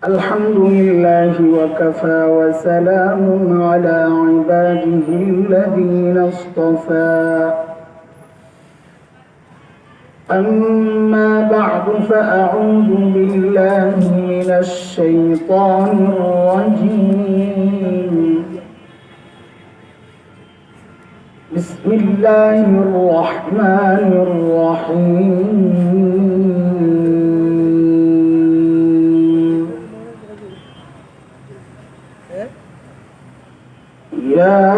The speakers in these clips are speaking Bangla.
الحمد لله وكفى وسلام على عباده الذين اصطفى أما بعد فأعوذ بالله من الشيطان الرجيم بسم الله الرحمن الرحيم يا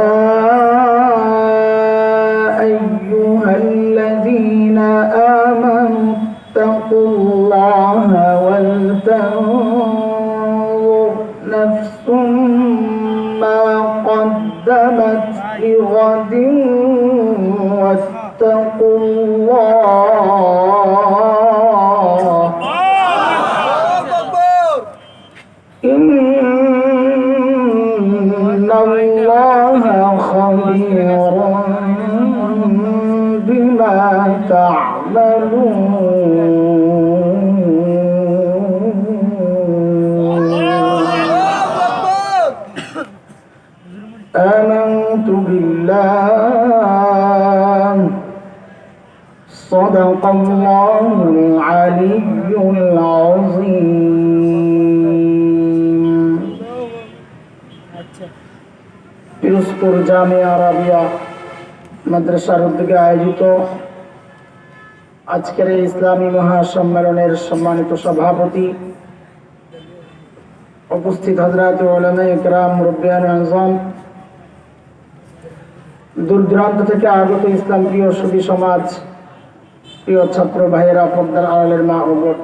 أيها الذين آمنوا اتقوا الله ولتنظر نفس ما قدمت لغد واتقوا الله إن الله خبير بما تعملون آمنت بالله صدق الله العلي العظيم পিরোজপুর জামিয়া আরাবিয়া মাদ্রাসার উদ্যোগে আয়োজিত আজকের এই ইসলামী মহাসম্মেলনের সম্মানিত সভাপতি উপস্থিত হযরত উলামায়ে ইকরাম মুরব্বিয়ান আযম দূর দূরান্ত থেকে আগত ইসলাম প্রিয় সুধী সমাজ প্রিয় ছাত্র ভাইয়েরা পর্দার আড়ালের মা ও বোন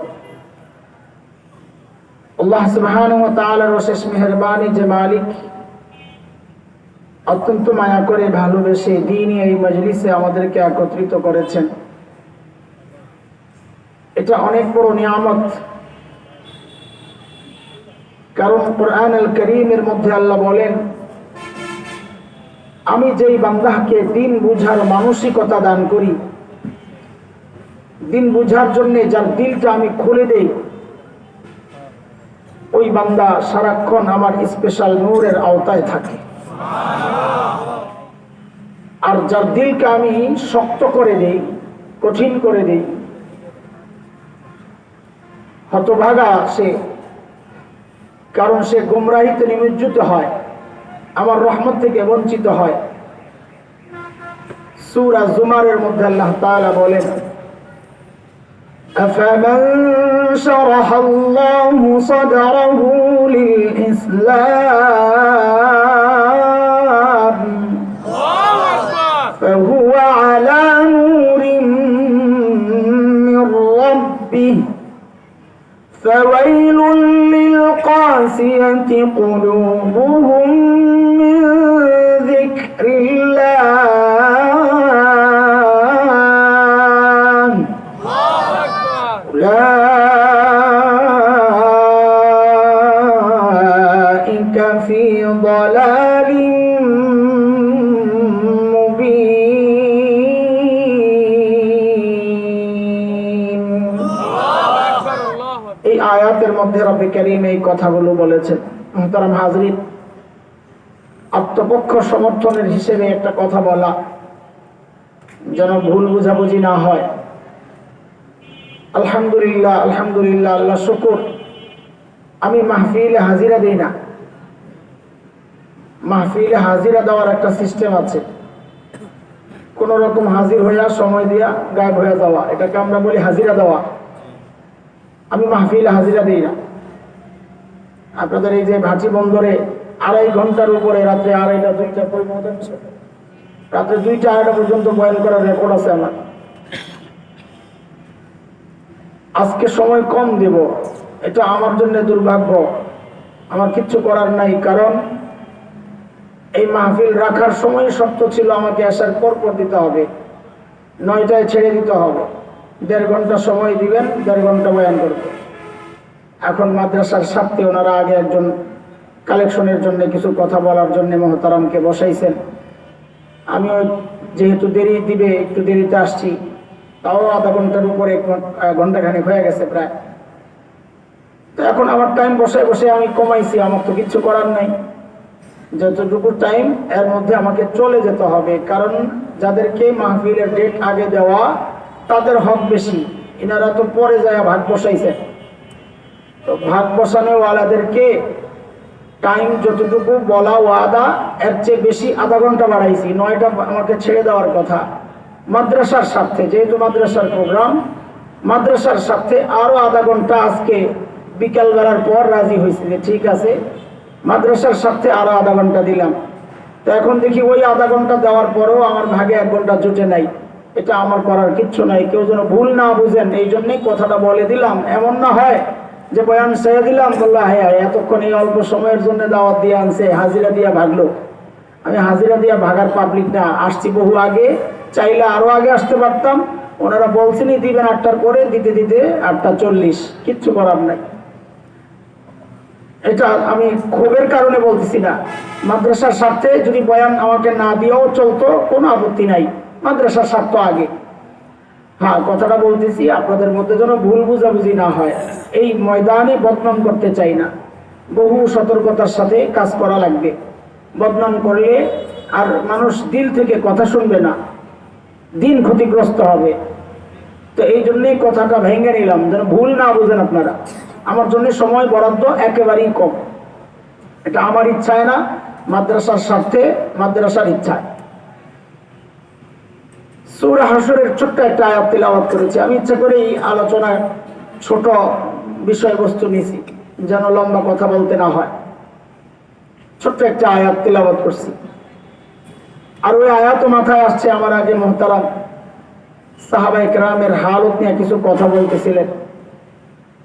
আল্লাহ সুবহানাহু ওয়া তাআলার অশেষ মেহেরবানি যে মালিক অত্যন্ত মায়া করে ভালোবেসে দ্বীনি এই মজলিসে আমাদেরকে একত্রিত করেছেন এটা অনেক বড় নিয়ামত কারণ কোরআন আল কারীমের মধ্যে আল্লাহ বলেন আমি যেই বান্দাকে দিন বুঝার মানসিকতা দান করি দিন বুঝার জন্য যার দিলটা আমি খুলে দেই ওই বান্দা সারাক্ষণ আমার স্পেশাল নূরের আওতায় থাকে আর যার দিলকে আমি শক্ত করে দেই কঠিন করে দেই হতভাগা সে কারণ সে গোমরাহিতে নিমজ্জিত হয় আমার রহমত থেকে বঞ্চিত হয় সূরা জুমারের মধ্যে আল্লাহ তাআলা বলেন আফামান শারাহাল্লাহু সাদরাহু লিল ইসলাম ফাহুয়া আলা নূরিন মির রাব্বিহি فويل للقاسية قلوبهم من ذكر الله أولئك في ضلال আয়াতের মধ্যে রব্বে কারীম এই কথাগুলো বলেছেন মুহতারাম হাজরিন আত্মপক্ষ সমর্থনের হিসেবে একটা কথা বলা যেন ভুল বুঝাবুঝি না হয় আলহামদুলিল্লাহ আলহামদুলিল্লাহ আল্লাহ শুকর আমি মাহফিলে হাজিরা দেই না মাহফিলে হাজিরা দেওয়ার একটা সিস্টেম আছে কোন রকম হাজির হইয়া সময় দিয়া গায়েব হয়ে যাওয়া এটাকে আমরা বলি হাজিরা দেওয়া আমি মাহফিলে হাজিরা দিই না আপনাদের এই যে ভাটি বন্দরে 2.5 ঘন্টার উপরে রাত্রে 2:30 2টা পর্যন্ত রাত্রে 2টা 2:30 পর্যন্ত বয়ান করার রেকর্ড আছে আমার আজকে সময় কম দেব এটা আমার জন্য দুর্ভাগ্য আমার কিচ্ছু করার নাই কারণ এই মাহফিল রাখার সময় শর্ত ছিল আমাকে আসার পর দিতে হবে 9টায় ছেড়ে দিতে হবে 1.5 ঘন্টা সময় দিবেন 1.5 ঘন্টা বয়ান করবে এখন মাদ্রাসার সাথে ওনারা আগে একজন কালেকশনের জন্য কিছু কথা বলার জন্য মহতারামকে বসাইছেন আমিও যেহেতু দেরি দিবে একটু দেরিতে আসছি তাও আধা ঘন্টার উপরে ঘন্টাখানেক হয়ে গেছে প্রায় তো তো এখন আমার টাইম বসে বসে আমি কমাইছি, আমার তো কিছু করার নাই। যতটুকু টাইম এর মধ্যে আমাকে চলে যেতে হবে, কারণ যাদেরকে মাহফিলের ডেট আগে দেওয়া তাদের হক বেশি। এনারা তো পরে যায় ভাগ বসাইছে, তো ভাগ বসানো ওয়ালাদেরকে টাইম যতটুকু বলা ওয়াদা এর চেয়ে বেশি আধা ঘন্টা বাড়াইছি। 9টা আমাকে ছেড়ে দেওয়ার কথা মাদ্রাসার স্বার্থে, যেহেতু মাদ্রাসার প্রোগ্রাম, মাদ্রাসার স্বার্থে আরো আধা ঘন্টা আজকে বিকাল বেলার পর রাজি হয়েছে যে ঠিক আছে মাদ্রাসার স্বার্থে আরো আধা ঘন্টা দিলাম। তো এখন দেখি ওই আধা ঘন্টা দেওয়ার পরেও আমার ভাগে 1 ঘন্টা জুটে নাই। এটা আমার করার কিচ্ছু নাই, কেউ যেন ভুল না বুঝেন, এই জন্যই কথাটা বলে দিলাম। এমন না হয় যে বয়ান সেরে দিলাম, বললাম হ্যাঁ এতক্ষণ এই অল্প সময়ের জন্য দাওয়াত দিয়ে আনছে, হাজিরা দিয়ে ভাগলো। আমি হাজিরা দিয়ে ভাগার পাবলিক না, আসছি বহু আগে, চাইলে আরো আগে আসতে পারতাম। ওনারা বলছেনই দিবেন 8টার পরে, দিতে দিতে 8:40, কিচ্ছু করার নাই। এটা আমি ক্ষোভের কারণে বলতেছি না, মাদ্রাসার স্বার্থে যদি বয়ান আমাকে না দিয়েও চলতো কোনো আপত্তি নাই, মাদ্রাসার স্বার্থ আগে। হ্যাঁ, কথাটা বলতেছি আপনাদের মধ্যে যেন ভুল বুঝাবুঝি না হয়। এই ময়দানে বদনাম করতে চাই না, বহু সতর্কতার সাথে কাজ করা লাগবে। বদনাম করলে আর মানুষ দিল থেকে কথা শুনবে না, দিন ক্ষতিগ্রস্ত হবে। তো এই জন্যই কথাটা ভেঙে নিলাম, যেন ভুল না বুঝেন আপনারা। আমার জন্য সময় বরাদ্দ একেবারেই কম, এটা আমার ইচ্ছায় না, মাদ্রাসার স্বার্থে, মাদ্রাসার ইচ্ছায়। সূরা হাশরের ছোট্ট একটা আয়াত তিলাওয়াত করেছি। আমি ইচ্ছা করেই আলোচনার ছোট বিষয়বস্তু নিয়েছি, যেন লম্বা কথা বলতে না হয়। ছোট্ট একটা আয়াত তিলাওয়াত করছি, আর ওই আয়াতও মাথায় আসছে। আমার আগে মুহতারাম সাহাবায়ে কেরামের হালত নিয়ে কিছু কথা বলতেছিলেন,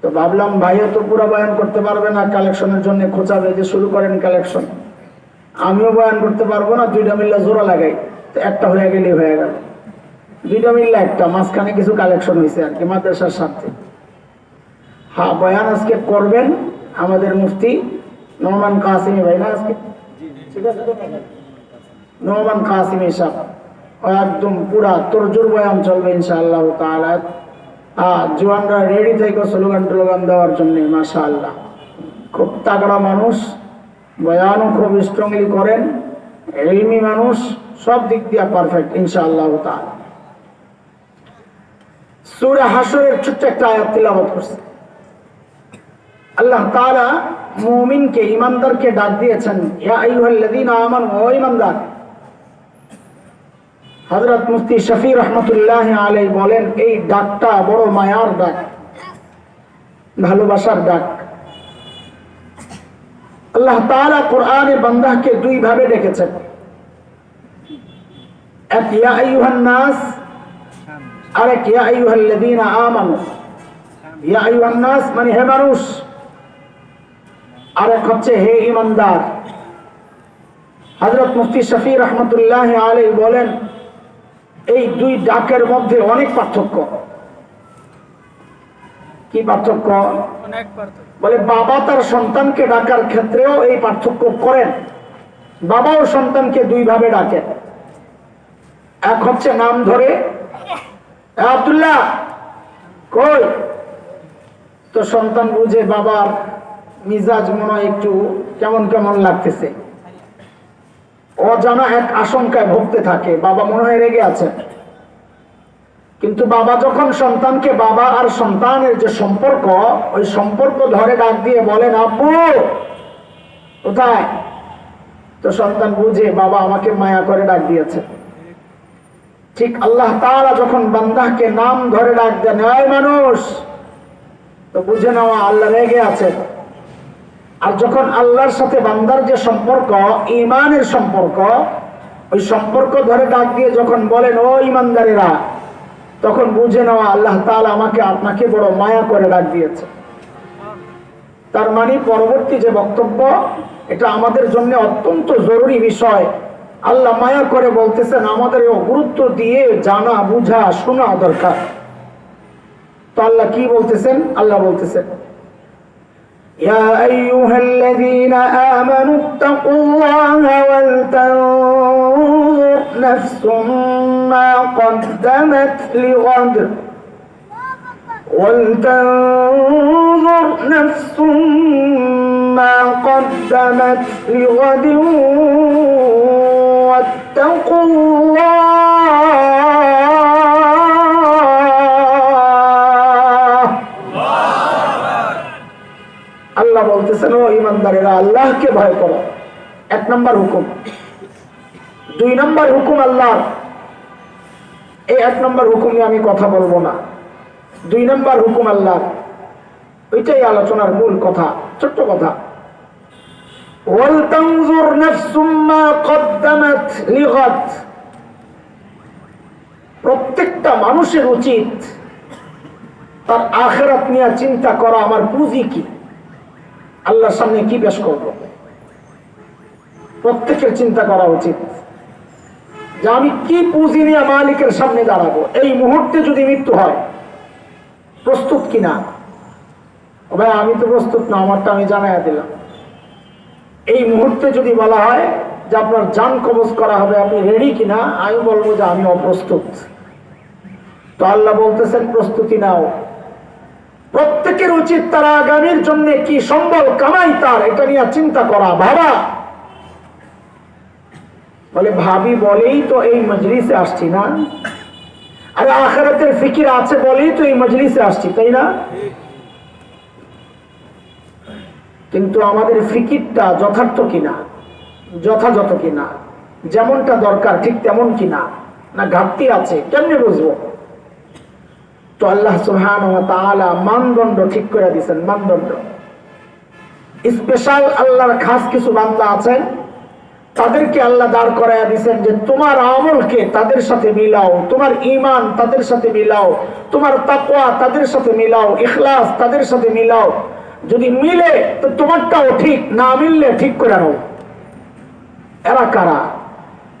তো ভাবলাম ভাইও তো পুরো বয়ান করতে পারবে না, কালেকশনের জন্য খোঁচাবে যে শুরু করেন কালেকশন। আমিও বয়ান করতে পারবো না, 2টা মিল্লা জোড়া লাগাই, তো একটা হয়ে গেলেই হয়ে গেল। 2টা মিল্লা একটা, মাঝখানে কিছু কালেকশন হয়েছে আর কি মাদ্রাসার স্বার্থে। হ্যাঁ, বয়ান আজকে করবেন আমাদের মুফতি নোমান কাসিমি ভাই, না আজকে ঠিক আছে, নোমান কাসিমি সাহেব, একদম পুরা তরজুর বয়ান চলবে ইনশাআল্লাহ তাআলা। জওয়ানরা রেডি থেকে স্লোগান টোলোগান দেওয়ার জন্য। মাশাআল্লাহ, খুব তাগড়া মানুষ, বয়ানও খুব স্ট্রংলি করেন, ইলমি মানুষ, সব দিক দিয়ে পারফেক্ট ইনশাআল্লাহ তাআলা। সূরা হাশরের ছোট্ট একটা আয়াত তিলাওয়াত করছে। আল্লাহ তাআলা মুমিনকে, ঈমানদারকে ডাক দিয়েছেন, ইয়া আইয়ুহাল্লাযীনা আমানু, ও ঈমানদার। হযরত মুফতি শফি রহমাতুল্লাহ আলাইহি বলেন, এই ডাকটা বড় মায়ার ডাক, ভালোবাসার ডাক। আল্লাহ তাআলা কোরআনে বান্দাকে 2 ভাবে ডেকেছেন, এক ইয়া আইয়ুহান নাস, আর এক ইয়া আইয়ুহাল্লাযীনা আমানু। ইয়া আইয়ুহান নাস মানে হে মানুষ, আর এক হচ্ছে হে ঈমানদার। হযরত মুফতি শফি রহমাতুল্লাহ আলাইহি বলেন, এই 2 ডাকের মধ্যে অনেক পার্থক্য। কি পার্থক্য? বলে বাবা তার সন্তানকে ডাকার ক্ষেত্রেও এই পার্থক্য করেন। বাবাও সন্তানকে 2 ভাবে ডাকেন, এক হচ্ছে নাম ধরে, আব্দুল্লাহ কই, তো সন্তান বুঝে বাবার মিজাজ মনে হয় একটু কেমন কেমন লাগতেছে, অজানা এক আশঙ্কায় ভুগতে থাকে, বাবা মনে হয় রেগে আছে। কিন্তু বাবা যখন সন্তানকে, বাবা আর সন্তানের যে সম্পর্ক, ওই সম্পর্ক ধরে ডাক দিয়ে বলেন, আব্বু কোথায়, তো সন্তান বুঝে বাবা আমাকে মায়া করে ডাক দিয়েছে। ঠিক আল্লাহ তাআলা যখন বান্দাকে নাম ধরে ডাক দেন, এই মানুষ, তো বুঝে নেওয়া আল্লাহ রেগে আছে। আর যখন আল্লাহর সাথে বান্দার যে সম্পর্ক, ঈমানের সম্পর্ক, ওই সম্পর্ক ধরে ডাক দিয়ে যখন বলেন, ও ঈমানদারেরা, তখন বুঝে নেওয়া আল্লাহ তাআলা আমাকে আপনাকে বড় মায়া করে ডাক দিয়েছে। তার মানে পরবর্তী যে বক্তব্য, এটা আমাদের জন্য অত্যন্ত জরুরি বিষয়। আল্লাহ মায়া করে বলতেছেন, আমাদের গুরুত্ব দিয়ে জানা, বুঝা, শোনা দরকার। তো আল্লাহ কি বলতেছেন? আল্লাহ বলতেছেন, ইয়া আইয়ুহাল্লাযীনা আমানু তাকুল্লাহা ওয়াল তানজুর নাফসুম মা কদ্দামাত লিগাদ وَلْتَنظُرْ نَفْسٌ مَّا قَدَّمَتْ لِغَدٍ وَاتَّقُوا اللَّهَ আল্লাহ বলতেছেন, ও ঈমানদারেরা, আল্লাহকে ভয় করো। 1 নম্বর হুকুম। 2 নম্বর হুকুম আল্লাহর, এই 1 নম্বর হুকুম নিয়ে আমি কথা বলবো না। 2 নম্বর হুকুম আল্লাহর, ওইটাই আলোচনার মূল কথা, ছোট্ট কথা। ওয়ালতানজুর নাফসুম মা কদ্দামাত লিগাদ, প্রত্যেকটা মানুষের উচিত তার আখিরাত নিয়ে চিন্তা করা, আমার পুঁজি কি, আল্লাহর সামনে কি পেশ করব। প্রত্যেকের চিন্তা করা উচিত যে আমি কি পুঁজি নিয়ে মালিকের সামনে দাঁড়াবো। এই মুহূর্তে যদি মৃত্যু হয়, প্রস্তুত কিনা? ভাই আমি তো প্রস্তুত না, আমারটা আমি জানাইয়া দিলাম। এই মুহূর্তে যদি বলা হয় যে আপনার জান কবজ করা হবে, আপনি রেডি কিনা? আমি বলবো যে আমি অপ্রস্তুত। তো আল্লাহ বলতেছেন প্রস্তুতি নাও। প্রত্যেকের উচিত তার আগামীর জন্য কি সম্বল কামাই তার, এটা নিয়ে চিন্তা করা, ভাবা। বলে ভাবি বলেই তো এই মজলিসে আসছি না, আরে আখিরাতের ফিকির আছে বলেই তো এই মজলিসে আসছি, তাই না? কিন্তু আমাদের ফিকিরটা যথার্থ কিনা, যথাযথ কিনা, যেমনটা দরকার ঠিক তেমন কিনা, না ঘাটতি আছে, কেমনে বুঝবো? তো আল্লাহ সুবহানাহু ওয়া তাআলা মানদণ্ড ঠিক করে দিয়েছেন। মানদণ্ড স্পেশাল, আল্লাহর খাস কিছু বান্দা আছেন, তাদেরকে আল্লাহ দাঁড় করাইয়া দিয়েছেন যে তোমার আমলকে তাদের সাথে মিলাও, তোমার ঈমান তাদের সাথে মিলাও, তোমার তাকওয়া তাদের সাথে মিলাও, ইখলাস তাদের সাথে মিলাও। যদি মিলে তো তোমারটাও ঠিক, না মিললে ঠিক করে নাও। এরা কারা?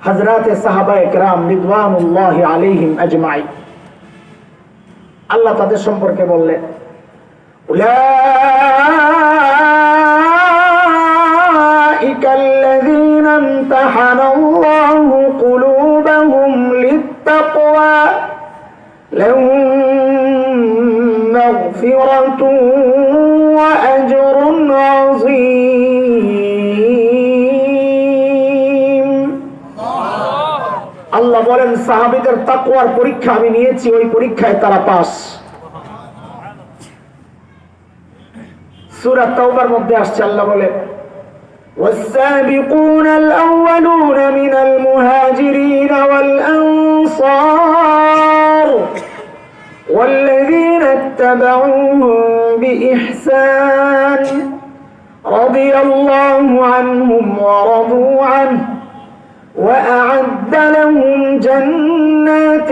হযরতে সাহাবায়ে কেরাম রিদওয়ানুল্লাহি আলাইহিম আজমাইন। আল্লাহ তাদের সম্পর্কে বললেন, উলাইকা আল্লাযীনা ইমতাহানাল্লাহু কুলুবাহুম লিত্তাকওয়া লাহুম মাগফিরাতুন ওয়া আজরুন আযীম। আল্লাহ বলেন সাহাবীদের তাকওয়ার পরীক্ষা আমি নিয়েছি, ওই পরীক্ষায় তারা পাস। সূরা তাওবার মধ্যে আসছে, আল্লাহ বলেন والسابقون الأولون من المهاجرين والأنصار والذين اتبعوهم بإحسان رضي الله عنهم ورضوا عنه وأعد لهم جنات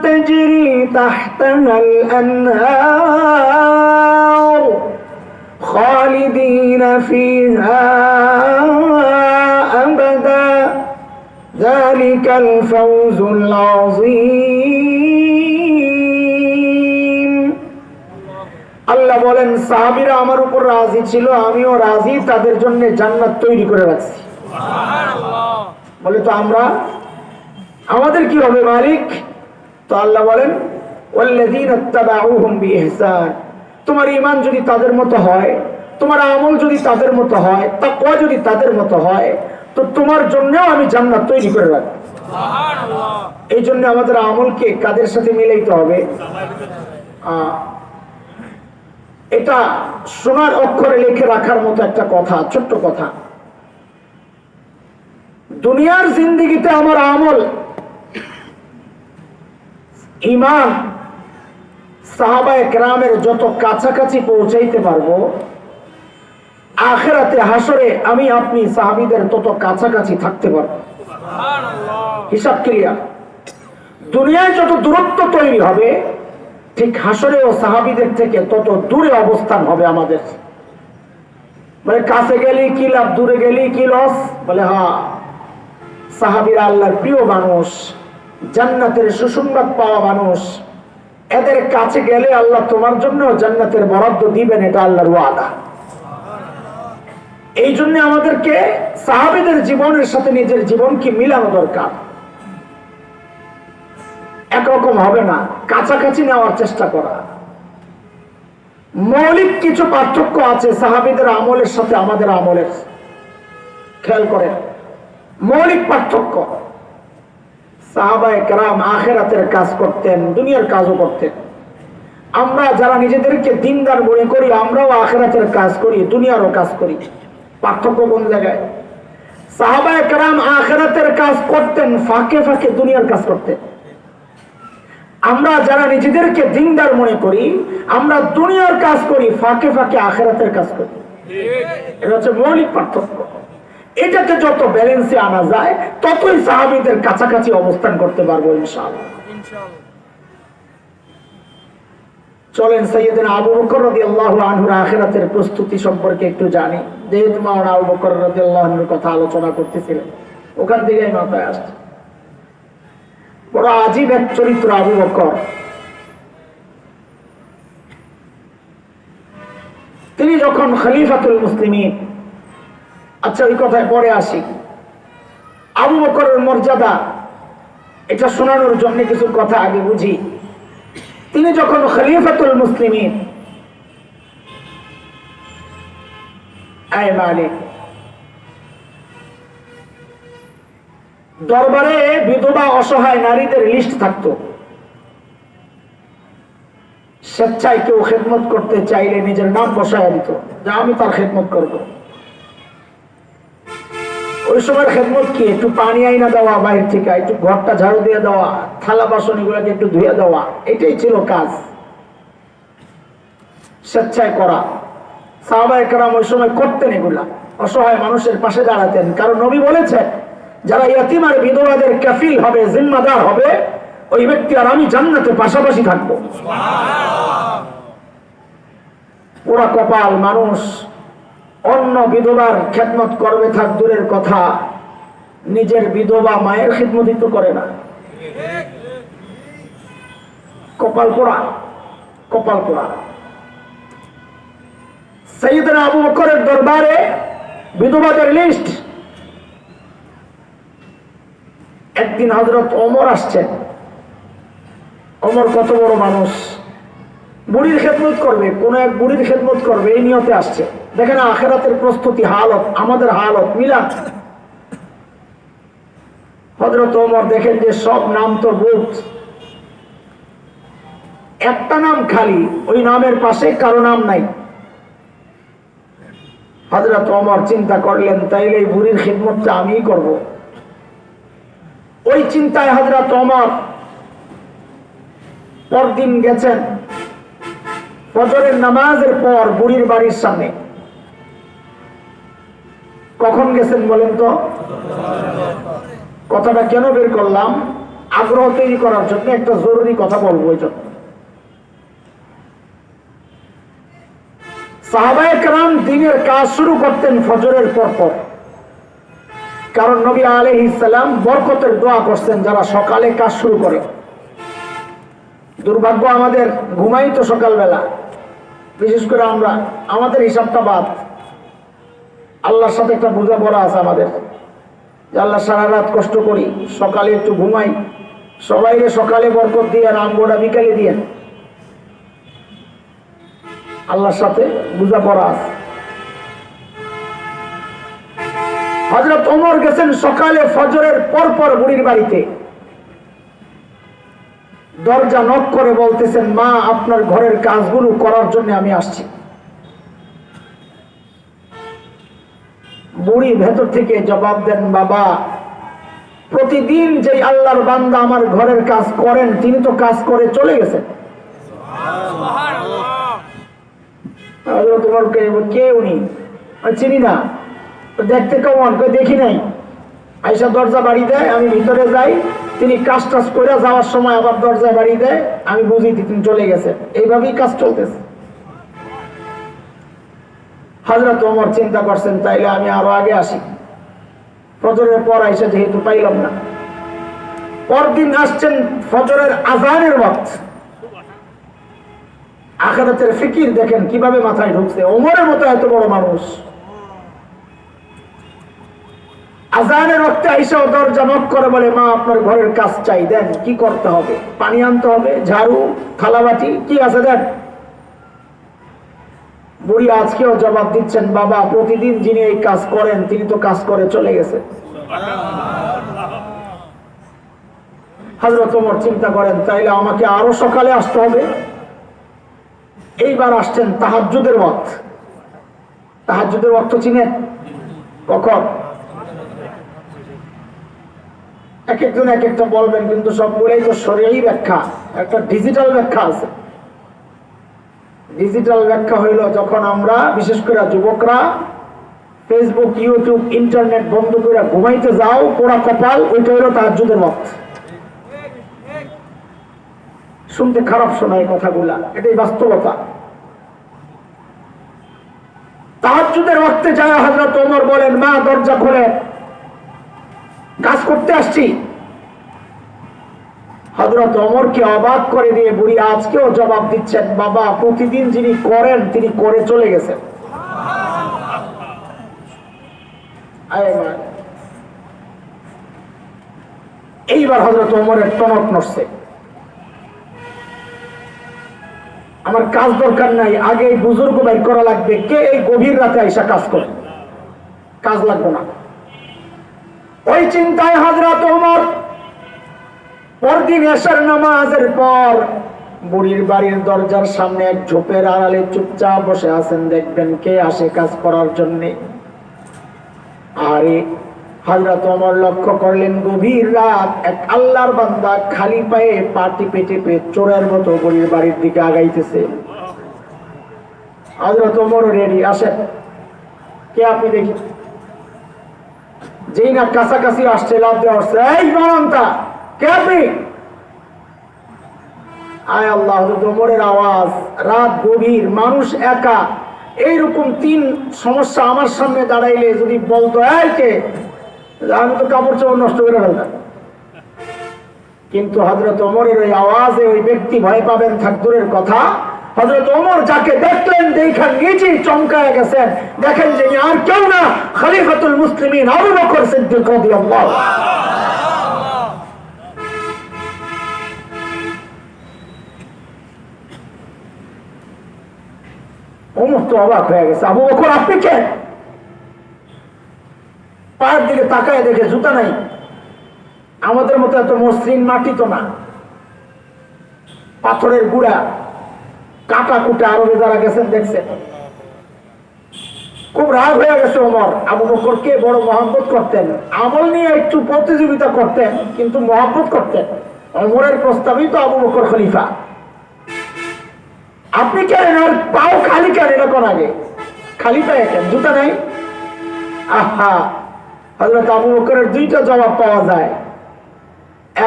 تجري تحتها الأنهار خالدين فيها أبدا ذلك الفوز العظيم। আল্লাহ বলেন সাহাবীরা আমার উপর রাজি ছিল, আমিও রাজি, তাদের জন্য জান্নাত তৈরি করে রাখছি। সুবহানাল্লাহ। বলে তো আমরা, আমাদের কি হবে মালিক? তো আল্লাহ বলেন ওয়াল্লাযীনা ইত্তাবাউহুম বিইহসান, তোমার ঈমান যদি তাদের মতো হয়, তোমার আমল যদি তাদের মতো হয়, তাকওয়া যদি তাদের মতো হয়, তো তোমার জন্যও আমি জান্নাত তৈরি করে রাখব। সুবহানাল্লাহ। এই জন্য আমাদের আমলকে কাদের সাথে মিলাইতে হবে? এটা সোনার অক্ষরে লিখে রাখার মতো একটা কথা, ছোট্ট কথা। দুনিয়ার জিন্দেগিতে আমার আমল, ঈমান সাহাবায়ে কেরামের যত কাছাকাছি পৌঁছাইতে পারবো, আখিরাতে হাসরে আমি আপনি সাহাবীদের তত কাছাকাছি থাকতে পারবো। সুবহানাল্লাহ। হিসাব ক্লিয়ার। দুনিয়ায় যত দূরত্ব তৈরি হবে, ঠিক হাসরেও সাহাবীদের থেকে তত দূরে অবস্থান হবে আমাদের। বলে কাছে গেলি কি লাভ, দূরে গেলি কি লস? বলে হ্যাঁ, সাহাবীরা আল্লাহর প্রিয় মানুষ, জান্নাতের সুসংবাদ পাওয়া মানুষ, এদের কাছে গেলে আল্লাহ তোমার জন্য জান্নাতের বরাদ্দ দিবেন, এটা আল্লাহর ওয়াদা। এই জন্য আমাদেরকে সাহাবীদের জীবনের সাথে নিজের জীবনকে মিলানো দরকার। একরকম হবে না, কাছাকাছি নেওয়ার চেষ্টা করা। মৌলিক কিছু পার্থক্য আছে সাহাবীদের আমলের সাথে আমাদের আমলের, খেয়াল করেন মৌলিক পার্থক্য। সাহাবায়ে কেরাম আখিরাতের কাজ করতেন, দুনিয়ার কাজও করতেন। আমরা যারা নিজেদেরকে দিনদার মনে করি আমরাও আখিরাতের কাজ করি, দুনিয়ারও কাজ করি। পার্থক্য কোন জায়গায়? সাহাবায়ে কেরাম আখিরাতের কাজ করতেন, ফাঁকে ফাঁকে দুনিয়ার কাজ করতেন। আমরা যারা নিজেদেরকে দিনদার মনে করি আমরা দুনিয়ার কাজ করি, ফাঁকে ফাঁকে আখিরাতের কাজ করি। এটা হচ্ছে মৌলিক পার্থক্য। এটাকে যত ব্যালেন্সে আনা যায় ততই সাহাবীদের কাছাকাছি অবস্থান করতে পারবো ইনশাআল্লাহ। চলেন সাইয়েদনা আবু বকর রাদিয়াল্লাহু আনহুর আখিরাতের প্রস্তুতি সম্পর্কে একটু জানি। যেহেতু মাওলানা আবু বকর রাদিয়াল্লাহু আনহুর কথা আলোচনা করতেছিলেন, ওখান থেকেই মাথায় আসছে। বড় আজীব এক চরিত্র আবু বকর। তিনি যখন খলিফাতুল মুসলিমিন, আচ্ছা ওই কথায় পরে আসি। আবু বকরের মর্যাদা এটা শোনানোর জন্য কিছু কথা আগে বুঝি। তিনি যখন খলিফাতুল মুসলিমিন, আয় মালিক, দরবারে বিধবা অসহায় নারীদের লিস্ট থাকতো। স্বেচ্ছায় কেউ খেদমত করতে চাইলে নিজের নাম বসায় দিত যে আমি তার খেদমত করব। ওই সময় খেদমত কি? একটু পানি আইনা দেওয়া বাইরে থেকে, একটু ঘরটা ঝাড়ু দিয়ে দেওয়া, থালা বাসন এগুলোকে একটু ধুয়ে দেওয়া, এটাই ছিল কাজ, স্বেচ্ছায় করা। সাহাবায়ে কেরাম ওই সময় করতেন এগুলা, অসহায় মানুষের পাশে দাঁড়াতেন। কারণ নবী বলেছেন যারা ইয়তীম আর বিধবাদের কাফিল হবে, জিম্মাদার হবে, ওই ব্যক্তি আর আমি জান্নাতে পাশাপাশি থাকবো। ওরা কপাল মানুষ অন্য বিধবার খেদমত করবে থাক দূরের কথা, নিজের বিধবা মায়ের খেদমতই তো করে না। কপাল পোড়া, কপাল পোড়া। সাইয়েদনা আবু বকরের দরবারে বিধবাদের লিস্ট। একদিন হযরত ওমর আসছেন। ওমর কত বড় মানুষ, বুড়ির খেদমত করবে, কোন এক বুড়ির খেদমত করবে, এই নিয়তে আসছে। দেখেন আখিরাতের প্রস্তুতি, হালত আমাদের হালত মিলা। হযরত ওমর দেখেন যে সব নাম তো বুট, একটা নাম খালি, ওই নামের পাশে কারো নাম নাই। হযরত ওমর চিন্তা করলেন তাইলে এই বুড়ির খেদমতটা আমিই করব। ওই চিন্তায় হযরত ওমর পরদিন গেছেন ফজরের নামাজের পর বুড়ির বাড়ির সামনে। কখন গেছেন বলেন তো? কথাটা কেন বের করলাম? আগ্রহ তৈরি করার জন্য, একটা জরুরি কথা বলবো এই জন্য। সাহাবায়ে কেরাম দিনের কাজ শুরু করতেন ফজরের পর পর, কারণ নবী আলাইহিস সালাম বরকতের দোয়া করছেন যারা সকালে কাজ শুরু করে। দুর্ভাগ্য আমাদের, ঘুমাই তো সকালবেলা, বিশেষ করে আমরা, আমাদের হিসাবটা বাদ। আল্লাহর সাথে একটা বোঝাপড়া আছে আমাদের যে আল্লাহ সারা রাত কষ্ট করি, সকালে একটু ঘুমাই, সবাইকে সকালে বরকত দিয়ে আমগোড়া বিকালে দিয়ে, আল্লাহর সাথে বোঝাপড়া আছে। হযরত ওমর গেছেন সকালে ফজরের পর পর বুড়ির বাড়িতে। দরজা নক করে বলতেছেন, মা আপনার ঘরের কাজগুলো করার জন্য আমি আসছি। বুড়ি ভেতর থেকে জবাব দেন, বাবা প্রতিদিন যে আল্লাহর বান্দা আমার ঘরের কাজ করেন তিনি তো কাজ করে চলে গেছেন। তোমার কে উনি? চিনি না। দেখতে কেমন? দেখি নাই। আইসা দরজা বাড়ি দেয়, আমি ভিতরে যাই, তিনি কাজ টাজ করে যাওয়ার সময় আবার দরজায় বাড়ি দেয়, আমি বুঝি তিনি চলে গেছে। এইভাবেই কাজ চলতেছে। হযরত ওমর চিন্তা করছেন তাইলে আমি আরো আগে আসি, ফজরের পর আইসা যেহেতু পাইলাম না। পরদিন আসছেন ফজরের আযানের ওয়াক্ত। আখিরাতের ফিকির দেখেন কিভাবে মাথায় ঢুকছে। ওমরের মতো এত বড় মানুষ আযানের ওয়াক্তে আইসা দরজা নক করে বলে, মা আপনার ঘরের কাজ চাই, দেন কি করতে হবে? পানি আনতে হবে, ঝাড়ু, থালাবাটি কি আছে দেন। বুড়ি আজকেও জবাব দিচ্ছেন, বাবা প্রতিদিন যিনি এই কাজ করেন তিনি তো কাজ করে চলে গেছে। হযরত ওমর চিন্তা করেন, তাইলে আমাকে আরো সকালে আসতে হবে। এইবার আসছেন তাহাজ্জুদের ওয়াক্ত। তাহাজ্জুদের ওয়াক্ত চিনেন? কখন? এক একজন এক একটা বলবেন, কিন্তু সবগুলোই তো শরীয়ী ব্যাখ্যা। একটা ডিজিটাল ব্যাখ্যা আছে। ডিজিটাল ব্যাখ্যা হইল যখন আমরা বিশেষ করে যুবকরা ফেসবুক, ইউটিউব, ইন্টারনেট বন্ধ করে ঘুমাইতে যাও, পোড়া কপাল, ওইটা হইল তাহাজ্জুদের ওয়াক্ত। শুনতে খারাপ শোনায় কথাগুলা, এটাই বাস্তবতা। তাহাজ্জুদের ওয়াক্তে যায় হযরত ওমর বলেন, মা দরজা খুলে, কাজ করতে আসছি। হযরত ওমরকে অবাক করে দিয়ে বুড়ি আজকেও জবাব দিচ্ছেন, বাবা প্রতিদিন যিনি করেন তিনি করে চলে গেছেন। এইবার হযরত ওমরের টনক নড়ছে, আমার কাজ দরকার নাই, আগে এই বুজুর্গ বের করা লাগবে, কে এই গভীর রাতে আইসা কাজ করে, কাজ লাগবে না। ওই চিন্তায় হযরত ওমর পরদিন এশার নামাজের পর বুড়ির বাড়ির দরজার সামনে এক ঝোপের আড়ালে চুপচাপ বসে আছেন, দেখবেন কে আসে কাজ করার জন্য। আরে হযরত ওমর লক্ষ্য করলেন, গভীর রাত এক আল্লাহর বান্দা খালি পায়ে পা টিপে টিপে চোরের মতো বুড়ির বাড়ির দিকে আগাইতেছে। হযরত ওমর রেডি, আসেন, কে আপনি দেখি। যেই না কাছাকাছি আসছে, লাভ দেওয়া আসছে, এই বারান্তা, কে আপনি? আয় আল্লাহ, হযরত ওমরের আওয়াজ, রাত গভীর, মানুষ একা, এইরকম তিন সমস্যা আমার সামনে দাঁড়াইলে যদি বলতো এই কে, আমি তো কাপড় চোপড় নষ্ট করে ফেলতাম। কিন্তু হযরত ওমরের ওই আওয়াজে ওই ব্যক্তি ভয় পাবেন থাক দূরের কথা, হযরত ওমর যাকে দেখলেন দেখা নিজেই চমকায় গেছেন। দেখেন যে আর কেউ না, খলিফাতুল মুসলিমিন আবু বকর সিদ্দিক রাদিয়াল্লাহু। ওমর তো অবাক হয়ে গেছে, আবু বকর আপনি কে? পায়ের দিকে তাকায় দেখে জুতা নাই। আমাদের মতো এত মসৃণ মাটি তো না, পাথরের গুড়া, কাটা কুটা, আরবে যারা গেছেন দেখছেন। খুব রাগ হয়ে গেছে ওমর। আবু বকরকে বড় মহব্বত করতেন, আমল নিয়ে একটু প্রতিযোগিতা করতেন, কিন্তু মহব্বত করতেন। ওমরের প্রস্তাবই তো আবু বকর খলিফা। আপনি কেন আর পাও খালি কেন? এরকম আগে খালি পায়ে কেন, জুতা নাই? আহা, হযরত আবু বকরের দুইটা জবাব পাওয়া যায়।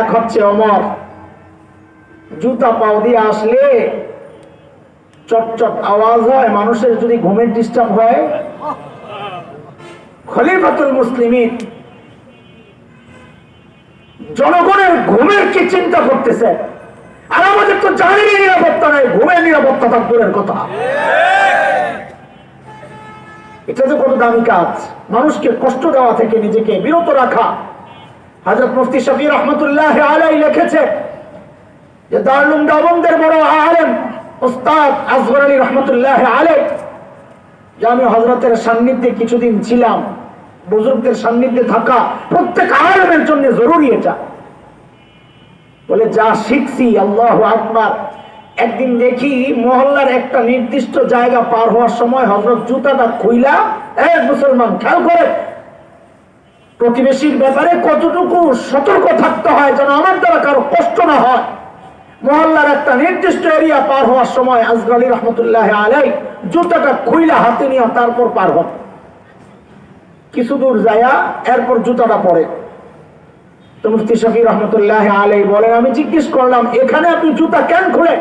এক হচ্ছে ওমর জুতা পাও দিয়ে আসলে চট চট আওয়াজ হয়, মানুষের যদি ঘুমের ডিস্টার্ব হয়। খলিফাতুল মুসলিমিন জনগণের ঘুমের কি চিন্তা করতেছে? আর আমাদের তো জানি নিরাপত্তা নাই, ঘুমের নিরাপত্তা থাক দূরের কথা। এটা তো কত দামি কাজ, মানুষকে কষ্ট দেওয়া থেকে নিজেকে বিরত রাখা। হযরত মুফতি শফি রহমতুল্লাহ আলাইহি লিখেছে যে দারুল উলুম দেওবন্দের বড় আলেম উস্তাদ আসগর আলী রহমতুল্লাহ আলাইহি, যে আমি হযরতের সান্নিধ্যে কিছুদিন ছিলাম। বুজুর্গদের সান্নিধ্যে থাকা প্রত্যেক আলেমের জন্য জরুরি। এটা বলে যা শিখছি, আল্লাহু আকবার। একদিন দেখি মহল্লার একটা নির্দিষ্ট জায়গা পার হওয়ার সময় হযরত জুতাটা খুইলা, এক মুসলমান খেয়াল করে, প্রতিবেশীর ব্যাপারে কতটুকু সতর্ক থাকতে হয় যেন আমার দ্বারা কারো কষ্ট না হয়। মহল্লার একটা নির্দিষ্ট এরিয়া পার হওয়ার সময় আসগর আলী রহমতুল্লাহ আলাইহি জুতাটা খুইলা হাতে নিয়ে তারপর পার হন। কিছু দূর যায়া এরপর জুতাটা পরে। তো মুফতি শফি রহমতুল্লাহ আলাইহি বলেন, আমি জিজ্ঞেস করলাম, এখানে আপনি জুতা কেন খুলে?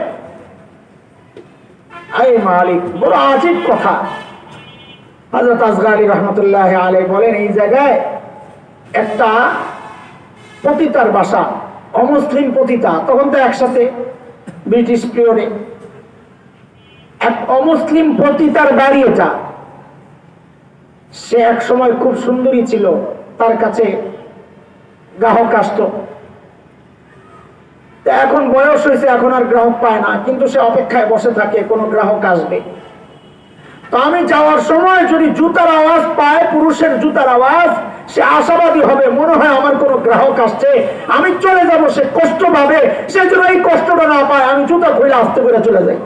আরে মালিক, বড় আজীব কথা। হযরত আসগর আলী রহমতুল্লাহ আলাইহি বলেন, এই জায়গায় একটা পতিতার বাসা, অমুসলিম পতিতা, তখন তো একসাথে ব্রিটিশ পিরিয়ডে এক অমুসলিম পতিতার বাড়ি এটা। সে এক সময় খুব সুন্দরী ছিল, তার কাছে গ্রাহক আসতো। এখন বয়স হয়েছে, এখন আর গ্রাহক পায় না, কিন্তু সে অপেক্ষায় বসে থাকে কোন গ্রাহক আসবে। তো আমি যাওয়ার সময় যদি জুতার আওয়াজ পায়, পুরুষের জুতার আওয়াজ, সে আশাবাদী হবে, মনে হয় আমার কোনো গ্রাহক আসছে, আমি চলে যাব, সে কষ্ট পাবে, সে যেন এই কষ্টটা না পায়, আমি জুতা খুলে আস্তে করে চলে যাই।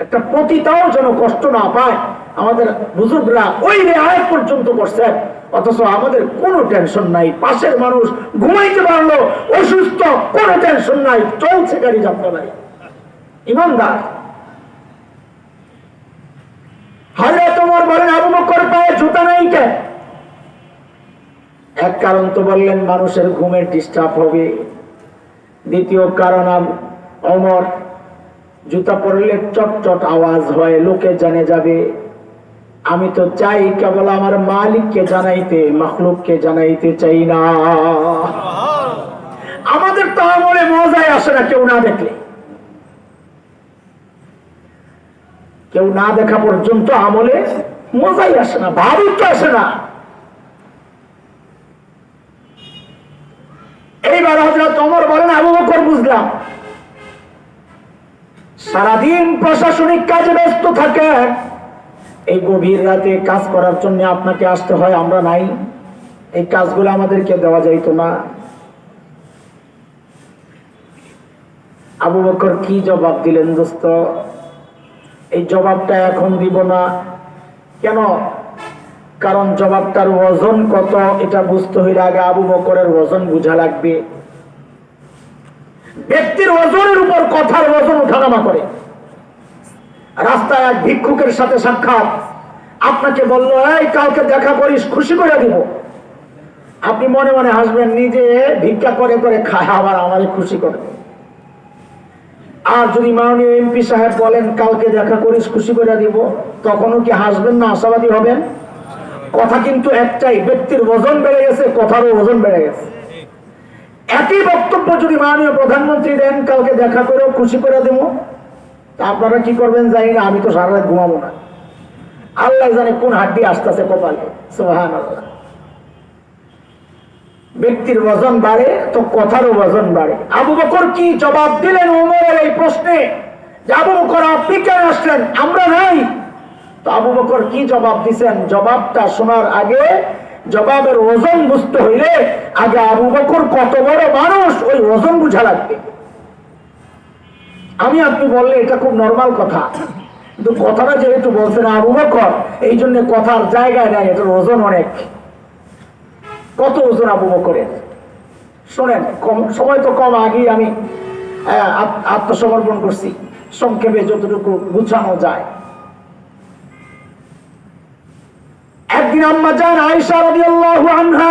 একটা পতিতাও যেন কষ্ট না পায়। আমাদের বুজুর্গরা ওই আয়াত পর্যন্ত করছেন, অথচ আমাদের কোনো টেনশন নাই। পাশের মানুষ ঘুমাইতে পারলো, অসুস্থ, কোনো টেনশন নাই, চলছে গাড়ি যাত্রা নাই। ইমানদার। হযরত ওমর বলেন, আবু বকর পায়ে জুতা নাই কেন? এক কারণ তো বললেন মানুষের ঘুমের ডিস্টার্ব হবে। দ্বিতীয় কারণ, ওমর জুতা পরলে চট চট আওয়াজ হয়, লোকে জেনে যাবে। আমি তো চাই কেবল আমার মালিককে জানাইতে, মাখলুককে জানাইতে চাই না। আমাদের তো আমলে মজাই আসে না কেউ না দেখলে, কেউ না দেখা পর্যন্ত আমলে মজাই আসে না, ভাবই তো আসে না। এইবার হযরত ওমর বলেন, আবু বকর বুঝলাম সারাদিন প্রশাসনিক কাজে ব্যস্ত থাকে, এই গভীর রাতে কাজ করার জন্য আপনাকে আসতে হয়, আমরা নাই, এই কাজগুলো আমাদেরকে দেওয়া যাইতো না। আবু বকর কি জবাব দিলেন দোস্ত? এই জবাবটা এখন দিব না। কেন? কারণ জবাবটার ওজন কত এটা বুঝতে হইলে আগে আবু বকরের ওজন বুঝা লাগবে। ব্যক্তির ওজনের উপর কথার ওজন ওঠানামা করে। রাস্তায় এক ভিক্ষুকের সাথে সাক্ষাৎ, আপনাকে বললো, এই কালকে দেখা করিস, খুশি করে দিব। আপনি মনে মনে হাসবেন, নিজে ভিক্ষা করে করে খায়, আবার আমারে খুশি করে। আর যদি মাননীয় এমপি সাহেব বলেন কালকে দেখা করিস, খুশি করে দিব, তখনও কি হাসবেন না আশাবাদী হবেন? কথা কিন্তু একটাই, ব্যক্তির ওজন বেড়ে গেছে, কথারও ওজন বেড়ে গেছে। একই বক্তব্য যদি মাননীয় প্রধানমন্ত্রী দেন কালকে দেখা করেও খুশি করে দেব, তা আপনারা কি করবেন জানি না, আমি তো সারা রাত ঘুমাবো না। আল্লাহ জানে কোন হাড্ডি আসতেছে কপালে। সুবহানাল্লাহ। ব্যক্তির ওজন বাড়ে তো কথারও ওজন বাড়ে। আবু বকর কি জবাব দিলেন ওমরের এই প্রশ্নে যে আবু বকর আপনি কেন আসলেন, আমরা নাই? তো আবু বকর কি জবাব দিছেন, জবাবটা শোনার আগে, জবাবের ওজন বুঝতে হইলে আগে আবু বকর কত বড় মানুষ ওই ওজন বুঝা লাগবে। আমি আপনি বললে এটা খুব নরমাল কথা, কিন্তু কথাটা যেহেতু বলছেন আবু বকর, এই জন্য কথার জায়গায় নাই, এটার ওজন অনেক। কত ওজন আবু বকরের শোনেন। কম সময় তো কম, আগেই আমি আত্মসমর্পণ করছি, সংক্ষেপে যতটুকু গুছানো যায়। একদিন আম্মা জান আয়েশা রাদিয়াল্লাহু আনহা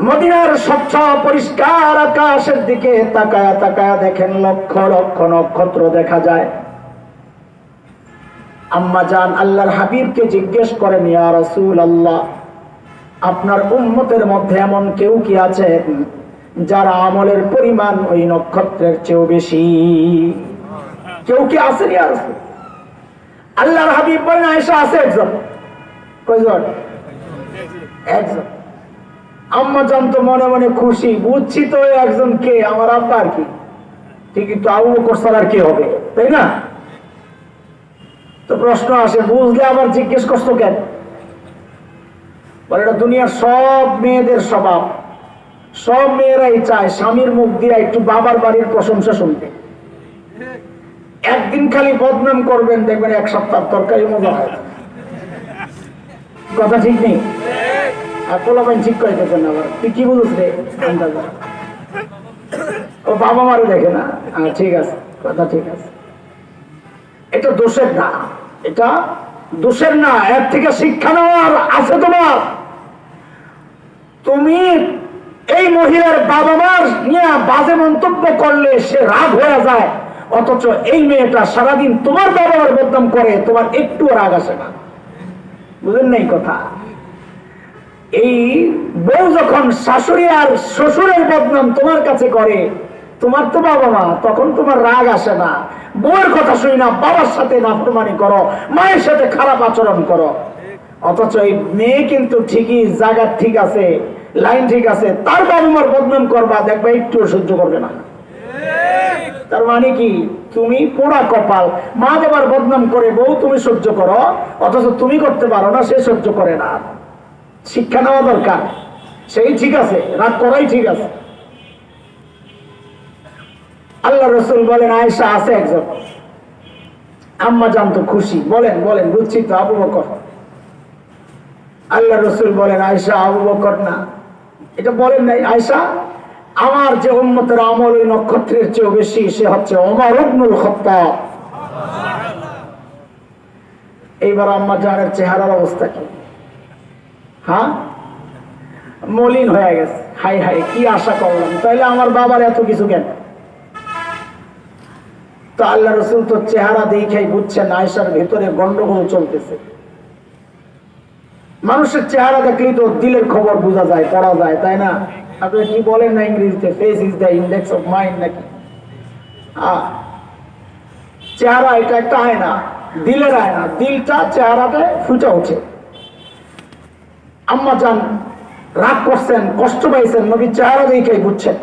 মদিনার স্বচ্ছ পরিষ্কার আকাশের দিকে তাকায়া তাকায়া দেখেন লক্ষ লক্ষ নক্ষত্র দেখা যায়। আম্মা জান আল্লাহর হাবিবকে জিজ্ঞেস করেন, ইয়া রাসূলুল্লাহ, আপনার উম্মতের মধ্যে এমন কেউ কি আছেন যার আমলের পরিমাণ ওই নক্ষত্রের চেয়েও বেশি? কেউ কি আছেন ইয়া রাসূল? আল্লাহর হাবিব বলেন, আয়েশা আছে একজন। কয়জন? একজন। আম্মা জান তো মনে মনে খুশি, বুঝছি তো একজন কে, আমার আব্বা আর কি, ঠিকই তো, আবু বকর ছাড়া আর কে হবে, তাই না? তো প্রশ্ন আসে, বুঝলে আবার জিজ্ঞেস করছো কেন? বলে এটা দুনিয়ার সব মেয়েদের স্বভাব, সব মেয়েরাই চায় স্বামীর মুখ দিয়ে একটু বাবার বাড়ির প্রশংসা শুনতে। একদিন খালি বদনাম করবেন, দেখবেন এক সপ্তাহ তরকারি মজা হয়। কথা ঠিক নেই? আর পোলাপাইন ঠিক করে দেখবেন, আবার তুই কি বুঝিস রে, ও বাবা মারে দেখে না। ঠিক আছে, কথা ঠিক আছে। এটা দোষের না, এটা দোষের না, এর থেকে শিক্ষা নেওয়ার আছে তোমার। তুমি এই মহিলার বাবা মার নিয়ে বাজে মন্তব্য করলে সে রাগ হয়ে যায়, অথচ এই মেয়েটা সারাদিন তোমার বাবা মার বদনাম করে, তোমার একটু রাগ আসে না। বুঝেন নাই কথা? এই বউ যখন শাশুড়ি আর শ্বশুরের বদনাম তোমার কাছে করে, তোমার তো বাবা মা, তখন তোমার রাগ আসে না। বউয়ের কথা শুনি না, বাবার সাথে নাফরমানি করো, মায়ের সাথে খারাপ আচরণ করো, অথচ এই মেয়ে কিন্তু ঠিকই জায়গা ঠিক আছে, লাইন ঠিক আছে, তার বাবা মার বদনাম করবা, দেখবা একটু সহ্য করবে না। তার মানে কি, তুমি পোড়া কপাল, মা বাবার বদনাম করে বউ তুমি সহ্য করো, অথচ তুমি করতে পারো না, সে সহ্য করে না। শিক্ষা নেওয়া দরকার। সেই ঠিক আছে, রাগ করাই ঠিক আছে। আল্লাহ রসুল বলেন আয়েশা আছে একজন, আম্মা জান তো খুশি, বলেন বলেন বুঝছি তো, আবু বকর। আল্লাহ রসুল বলেন আয়েশা আবু বকর না, এটা বলেন নাই। আয়েশা, আমার যে উম্মতের আমল ওই নক্ষত্রের চেয়েও বেশি, সে হচ্ছে ওমর ইবনুল খাত্তাব। এইবার আম্মা জানের চেহারার অবস্থা কি? হ্যাঁ, মলিন হয়ে গেছে। হাই হাই, কি আশা করলাম, তাইলে আমার বাবার এত কিছু কেন? তো আল্লাহ রসুল তো চেহারা দেখেই বুঝছেন আয়েশার ভেতরে গন্ডগোল চলতেছে। মানুষের চেহারা দেখলেই তো দিলের খবর বোঝা যায়, পড়া যায়, তাই না? আপনি কি বলেন না ইংরেজিতে, face is the index of mind নাকি? চেহারা এটা একটা আয়না, দিলের আয়না, দিলটা চেহারাতে ফুটে ওঠে। আম্মা জান রাগ করছেন, কষ্ট পাইছেন, নবীর চেহারা দেখেই বুঝছেন।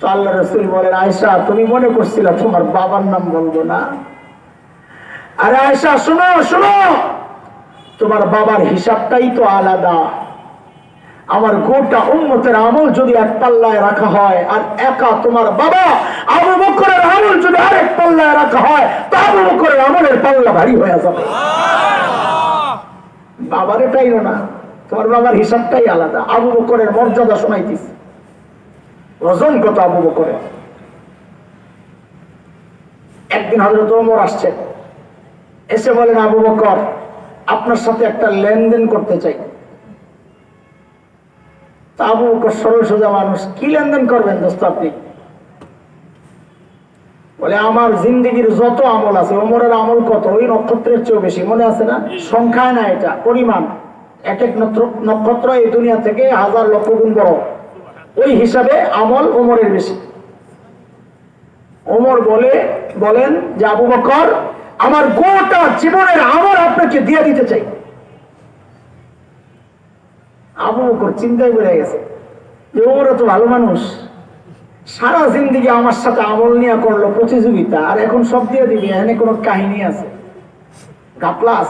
তো আল্লাহ রসুল বলেন আয়েশা, তুমি মনে করছিলা তোমার বাবার নাম বলবো না? আরে আয়েশা শোনো শোনো, তোমার বাবার হিসাবটাই তো আলাদা। আমার গোটা উম্মতের আমল যদি এক পাল্লায় রাখা হয়, আর একা তোমার বাবা আবু বকরের আমল যদি আরেক পাল্লায় রাখা হয়, তো আবু বকরের আমলের পাল্লা ভারী হয়ে যাবে। বাবার এটাই না, তোমার বাবার হিসাবটাই আলাদা। আবু বকরের মর্যাদা শোনাইতিস, ওজন কত আবু বকরের। একদিন হযরত ওমর আসছেন, এসে বলেন আবু বকর, আপনার সাথে একটা লেনদেন করতে চাই। তা আবু বকর সরল সোজা মানুষ, কি লেনদেন করবেন দোস্ত আপনি? বলে আমার জিন্দেগির যত আমল আছে, ওমরের আমল কত, ওই নক্ষত্রের চেয়েও বেশি। মনে আছে না? সংখ্যায় না, এটা পরিমাণ। এক এক নক্ষত্র এই দুনিয়া থেকে হাজার লক্ষ গুণ বড়, ওই হিসাবে আমল ওমরের বেশি। ওমর বলেন যে আবু বকর, আমার গোটা জীবনের আমল আপনাকে দিয়ে দিতে চাই। আবু বকর চিন্তায় পড়ে গেছে যে ওমর তো ভালো মানুষ, সারা জিন্দেগি আমার সাথে আমল নিয়ে করলো প্রতিযোগিতা, আর এখন সব দিয়ে দিবি, এখানে কোনো কাহিনী আছে? গাপ্লাস।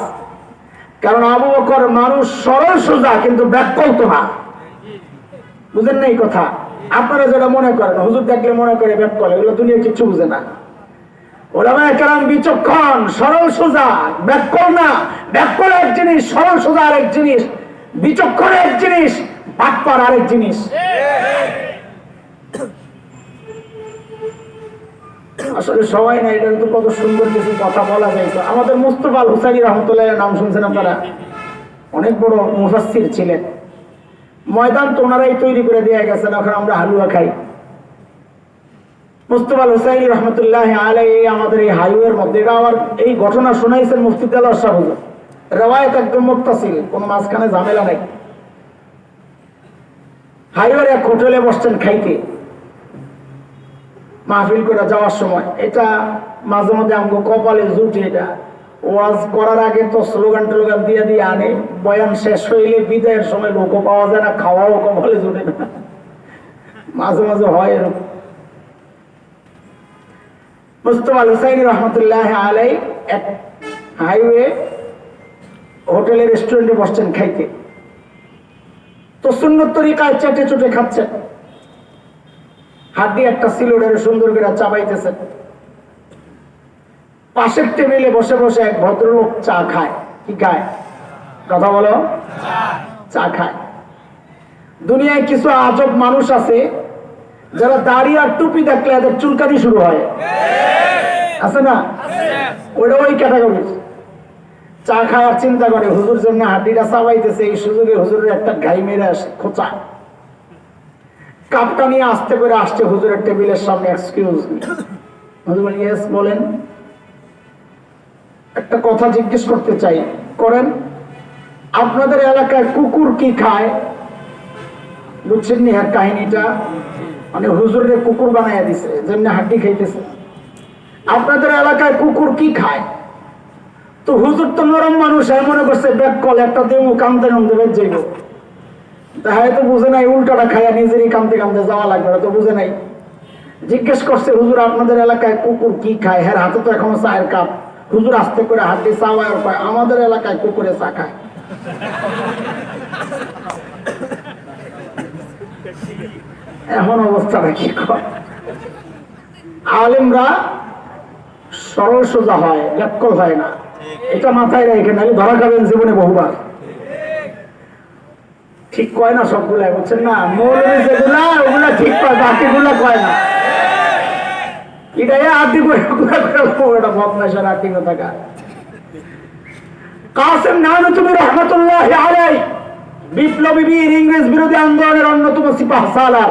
কারণ আবু বকর মানুষ সরল সোজা, কিন্তু ব্যাকল তো না। বুঝেন না এই কথা? আপনারা যেটা মনে করেন, হুজুর দেখলে মনে করে ব্যাকল, এগুলো দুনিয়া কিচ্ছু বুঝে না। ওলামায়ে কেরাম বিচক্ষণ, সরল সোজা, ব্যাকল না। ব্যাকল এক জিনিস, সরল সোজা আরেক জিনিস, বিচক্ষণ এক জিনিস, বাটপার আরেক জিনিস। আসলে সবাই না, এটা কিন্তু কত সুন্দর কিছু কথা বলা যায়। তো আমাদের মুস্তাফা আল হুসাইনি রহমতুল্লাহ নাম শুনছেন আপনারা? অনেক বড় মুফাসসির ছিলেন। ময়দান তো ওনারাই তৈরি করে দিয়ে গেছেন, এখন আমরা হালুয়া খাই। মুস্তাফা আল হুসাইনি রহমতুল্লাহ আলাইহি আমাদের এই হাইওয়ের মধ্যে, এটা আমার এই ঘটনা শোনাইছেন মুফতি দেলোয়ার শাহ হুজুর। রিওয়ায়াত একদম মুত্তাসিল, কোনো মাঝখানে ঝামেলা নাই। হাইওয়ের এক হোটেলে বসছেন খাইতে, মাহফিল করে যাওয়ার সময়। এটা মাঝে মধ্যে আমাকে কপালে জুটে। এটা ওয়াজ করার আগে তো স্লোগান টোলোগান দিয়ে দিয়ে আনে, বয়ান শেষ হইলে বিদায়ের সময় লোকও পাওয়া যায় না, খাওয়াও কপালে জুটে না, মাঝে মাঝে হয় এরকম। মুস্তাফা আল হুসাইনি রহমতুল্লাহ আলাইহি এক হাইওয়ে হোটেলের রেস্টুরেন্টে বসছেন খাইতে। তো সুন্নত তরিকায় চেটে চুটে খাচ্ছেন, হাত দিয়ে একটা সিলোডের সুন্দর করে চাবাইতেছেন। পাশের টেবিলে বসে বসে এক ভদ্রলোক চা খায়। কি খায়? কথা বলো। চা খায়। দুনিয়ায় কিছু আজব মানুষ আছে যারা দাড়ি আর টুপি দেখলে এদের চুলকানি শুরু হয়, আছে না? ওটা ওই ক্যাটাগরি। চা খাওয়ার চিন্তা করে, হুজুর জন্য হাড্ডিটা চাবাইতেছে, এই সুযোগে হুজুরের একটা ঘাই মেরে আসে, খোঁচা। কাপটা নিয়ে আস্তে করে আসছে হুজুরের টেবিলের সামনে। Excuse me. হুজুর বলেন, ইয়েস বলেন। একটা কথা জিজ্ঞেস করতে চাই। করেন। আপনাদের এলাকায় কুকুর কি খায়? বুঝছেন নি হ্যাঁ কাহিনীটা? মানে হুজুরের কুকুর বানাইয়া দিছে, যেমনি হাড্ডি খাইতেছে। আপনাদের এলাকায় কুকুর কি খায়? তো হুজুর তো নরম মানুষ, মনে করছে ব্যাক কল একটা দেবো, কামতে কামতে বেঁচ যাইব। তা হয়তো বুঝে নাই, উল্টাটা খাইয়া নিজেরই কামতে কামতে যাওয়া লাগবে, তো বুঝে নাই। জিজ্ঞেস করছে, হুজুর আপনাদের এলাকায় কুকুর কি খায়? হ্যাঁ, হাতে তো এখনো চায়ের কাপ। হুজুর আস্তে করে হাত দিয়ে চা পায়, আমাদের এলাকায় কুকুরে চা খায়। এখন অবস্থাটা কি করে? আলেমরা সরল সোজা হয়, ব্যাকল হয় না, এটা মাথায় রেখে, নাহলে ধরা খাবেন জীবনে বহুবার। ঠিক কয় না সবগুলা, বুঝছেন না? মৌলবী যেগুলা ওগুলা ঠিক কয়, বাকিগুলা কয় না। এটা আদি করে এটা বদমাইশের আদি কথা। কাসেম নানুতুবি রহমাতুল্লাহি আলাইহি বিপ্লবী বীর, ইংরেজ বিরোধী আন্দোলনের অন্যতম সিপাহ সালার,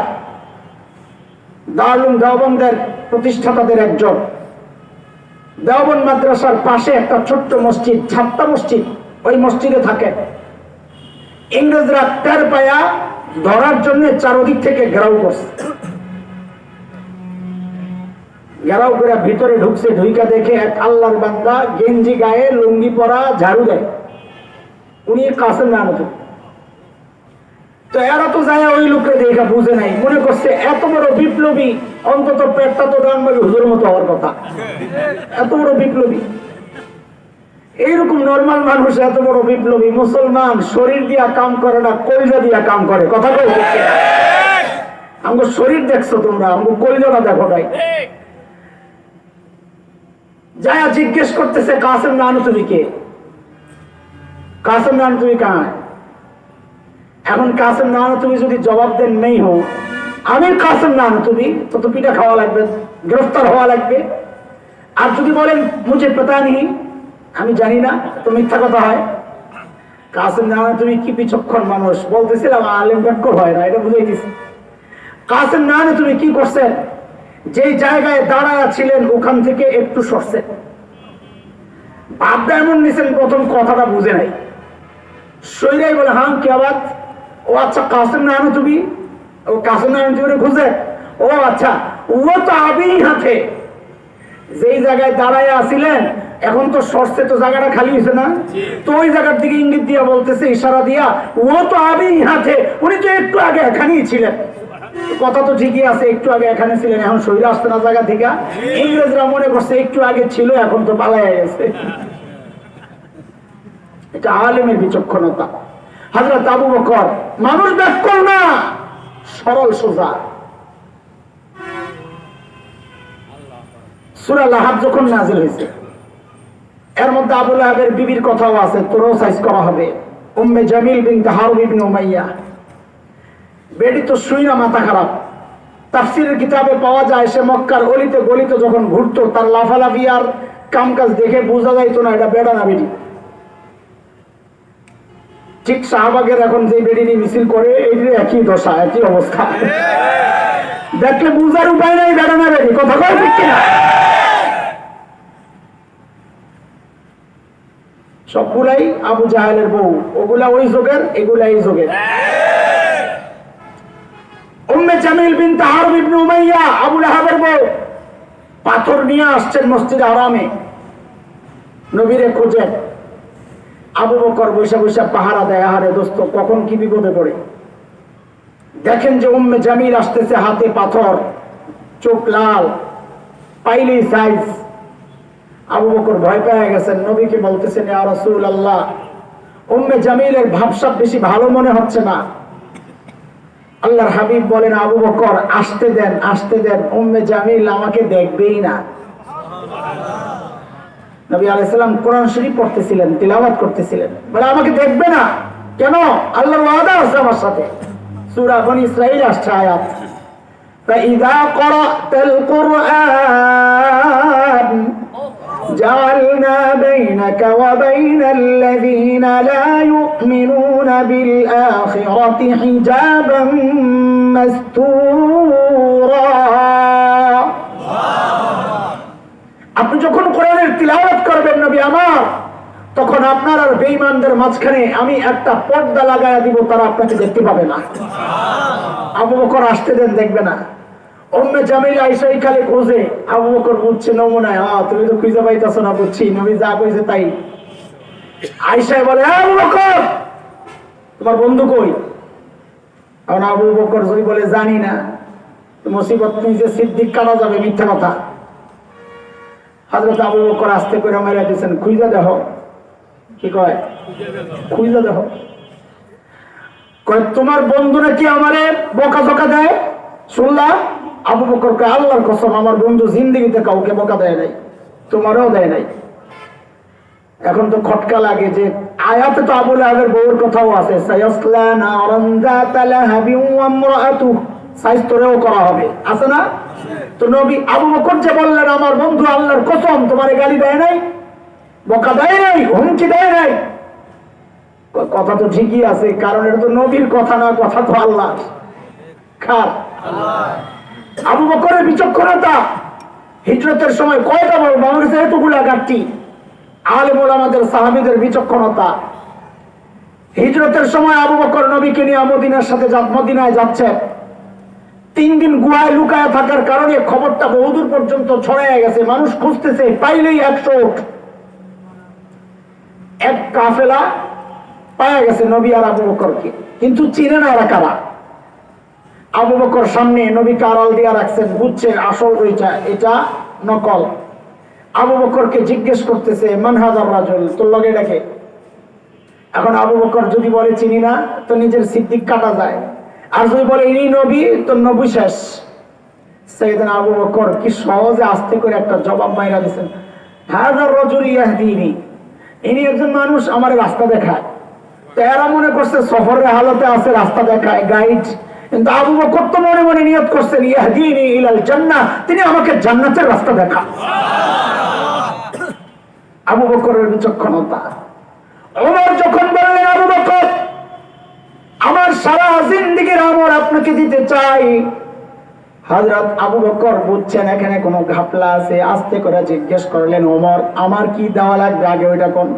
দারুল দেওবন্দের প্রতিষ্ঠাতাদের একজন। দেওবন্দ মাদ্রাসার পাশে একটা ছোট্ট মসজিদ, ছাত্তা মসজিদ, ওই মসজিদে থাকে। ইংরেজরা টের পায়া ধরার জন্য চারদিক থেকে ঘেরাও করছে। ঘেরাও করে ভিতরে ঢুকছে, ঢুইকা দেখে এক আল্লাহর বান্দা, গেঞ্জি গায়ে, লুঙ্গি পরা, ঝাড়ু দেয়। উনি কাসেম নানুতুবি। তো এরা তো যায় ওই লোককে দেখা বুঝে নাই, মনে করছে এত বড় বিপ্লবী, অন্তত পেটটা তো ডানবাগি হুজুর মতো হওয়ার কথা। এত বড় বিপ্লবী, এইরকম নর্মাল মানুষ এত বড় বিপ্লবী। মুসলমান শরীর দিয়া কাম করে না, কলিজা দিয়া কাম করে। কথা কই? আমগো শরীর দেখছো তোমরা, আমগো কলিজাটা দেখো নাই। যায়া জিজ্ঞেস করতেছে, কাসেম নানুতুবি কে? কাসেম নানুতুবি কার? এখন কাসেম নানুতুবি যদি জবাব দেন নেই হো, আমি কাসেম নানুতুবি, তো পিঠা খাওয়া লাগবে, গ্রেফতার হওয়া লাগবে। আর যদি বলেন মুঝে পাতা নেই, আমি জানি না, তো মিথ্যা কথা হয়। কাসেম নানুতুবি কি বিচক্ষণ মানুষ, বলতেছিলাম আলেম ব্যাকল হয় না, এটা বুঝাইতেছি। কাসেম নানুতুবি কি করছেন? যেই জায়গায় দাঁড়ায়া ছিলেন ওখান থেকে একটু সরছেন। ভাবটা এমন নিছেন, প্রথম কথাটা বুঝে নাই। সৈরাই বলে, হ্যাঁ কি আবার? ও আচ্ছা, কাসেম নানুতুবি, ও কাসেম নানুতুবি খুঁজে, ও আচ্ছা, ও তো আবি হাতে যেই জায়গায় দাঁড়ায় আসিলেন, এখন তো সরছে, তো জায়গাটা খালি হয়েছে না? তো ওই জায়গার দিকে ইঙ্গিত দিয়া বলতেছে, ইশারা দিয়া, ও তো আবি হাতে, উনি তো একটু আগে এখানেই ছিলেন। কথা তো ঠিকই আছে, একটু আগে এখানে ছিলেন, এখন শরীর আসতে না জায়গা থেকে। ইংরেজরা মনে করছে একটু আগে ছিল, এখন তো পালায় গেছে। এটা আলেমের বিচক্ষণতা। হযরত আবু বকর মানুষ ব্যাকল না, সরল সোজা। সূরা লাহাব যখন নাযিল হয়েছে, এর মধ্যে আবু লাহাবের বিবির কথাও আছে, তোরও সাইজ করা হবে। উম্মে জামিল বিনত হারব ইবনে উমাইয়া, বেডি তো শুই না, মাথা খারাপ। তাফসীরের কিতাবে পাওয়া যায়, সে মক্কার অলিতে গলিতে যখন ঘুরতো, তার লাফালাফি আর কামকাজ দেখে বোঝা যাইতো না এটা বেডা না বেডি। ঠিক শাহবাগের এখন যে বেডি নিয়ে মিছিল করে, এই একই দশা, একই অবস্থা। দেখলে বুঝার উপায় নাই বেডা না বেডি। কথা কয় ঠিক কিনা? সবগুলাই আবু জাহেলের বউ, ওগুলা ওই যুগের, এগুলা এই যুগের। উম্মে জামিল বিনত হারব ইবনে উমাইয়া, আবু লাহাবের বউ, পাথর নিয়ে আসছেন মসজিদে হারামে, নবীরে খোঁজেন। আবু বকর বৈশা বৈশা পাহারা দেয়। আহারে দোস্ত, কখন কি বিপদে পড়ে। দেখেন যে উম্মে জামিল আসতেছে, হাতে পাথর, চোখ লাল, পাইলি সাইজ। আবু বকর ভয় পেয়ে গেছেন, নবীকে বলতেছেন, ইয়া রাসূলুল্লাহ, উম্মে জামিলের ভাবসাব বেশি ভালো মনে হচ্ছে না। আল্লাহর হাবিব বলেন, আবু বকর আসতে দেন, আসতে দেন, উম্মে জামিল আমাকে দেখবেই না। নবী আলাইহিস সালাম কোরআন শরীফ পড়তেছিলেন, তিলাওয়াত করতেছিলেন, বলে আমাকে দেখবে না কেন? আল্লাহর ওয়াদা আছে আমার সাথে। সূরা বনী ইসরাঈল আসছে আয়াত, فإذا قرأت القرآن جعلنا بينك وبين الذين لا يؤمنون بالآخرة حجابا مستورا। আপনি যখন কোরআনের তিলাওয়াত করবেন নবী আমার, তখন আপনার আর বেঈমানদের মাঝখানে আমি একটা পর্দা লাগায়া দিব, তারা আপনাকে দেখতে পাবে না। আবু বকর আসতে দেন, দেখবে না। উম্মে জামিল আয়েশাই খালি খোঁজে, আবু বকর বুঝছে নমুনায়, তুমি তো খুঁজে পাইতাছো না, বুঝছি নবী যা কইছে তাই। আয়েশাই বলে, আবু বকর তোমার বন্ধু কই? এখন আবু বকর যদি বলে জানি না, মুসিবত নিজে সিদ্দিক কাটা যাবে, মিথ্যা কথা। হযরত আবু বকর আস্তে করে মেরে দিয়েছেন, খুঁজা দেখো। কি কয়? খুঁজা দেখো। কয় তোমার বন্ধুরা কি আমারে বকাঝকা দেয়? শুনলাম। আবু বকর কয় আল্লাহর কসম আমার বন্ধু জিন্দেগিতে কাউকে বকা দেয় নাই, তোমারও দেয় নাই। এখন তো খটকা লাগে যে আয়াতে তো আবু লাহাবের বউর কথাও আছে, সায়াসলা নারান যাতা লাহাবি ওয়া ইমরাআতুহু, সাইস্তরেও করা হবে, আছে না? তো নবী আবু বকর যে বললেন আমার বন্ধু আল্লাহর কসম তোমারে গালি দেয় নাই, বকা দেয় নাই, হুমকি দেয় নাই, কথা তো ঠিকই আছে, কারণ এটা তো নবীর কথা না, কথা তো আল্লাহ। কার? আল্লাহ। আবু বকরের বিচক্ষণতা, হিজরতের সময় কয়টা বড় আমার কাছে এতগুলা গাঠি। আলেম ওলামাদের সাহাবীদের বিচক্ষণতা, হিজরতের সময় আবু বকর নবীকে নিয়ে মদিনায় যাচ্ছে। 3 দিন গুহায় লুকায় থাকার কারণে খবরটা বহুদূর পর্যন্ত ছড়ায় গেছে, মানুষ খুঁজতেছে, পাইলেই 100 উট। এক কাফেলা পাওয়া গেছে নবী আর আবু বকরকে, কিন্তু চিনে না এরা কারা। আবু বকর সামনে, নবীকে আড়াল দিয়ে রাখছেন, বুঝছে আসল ওইটা, এটা নকল। আবু বকরকে জিজ্ঞেস করতেছে মান হাযার রাজুল, তোর লগে ডাকে। এখন আবু বকর যদি বলে চিনি না, তো নিজের সিদ্দিক কাটা যায়, আর যদি বলে ইনি নবী, তো নবী শেষ। সাইয়েদনা আবু বকর কি সহজে আস্তে করে একটা জবাব মাইরা দিয়েছেন, হাযার রাজুল ইয়াহদিনি, ইনি একজন মানুষ আমার রাস্তা দেখায়। তো এরা মনে করছে সফরের হালতে আছে, রাস্তা দেখায়, গাইড। কিন্তু আবু বকর তো মনে মনে নিয়ত করছেন ইয়াহদিনি ইলাল জান্নাহ, তিনি আমাকে জান্নাতের রাস্তা দেখান। আবু বকরের বিচক্ষণতা। ওমর যখন বললেন আবু বকর আমার সারা জিন্দেগীর আমল আপনাকে দিতে চাই, হযরত আবু বকর বুঝছেন এখানে কোনো ঘাপলা আছে, আস্তে করে জিজ্ঞেস করলেন ওমর আমার কি দেওয়া লাগবে আগে ওইটা কোন।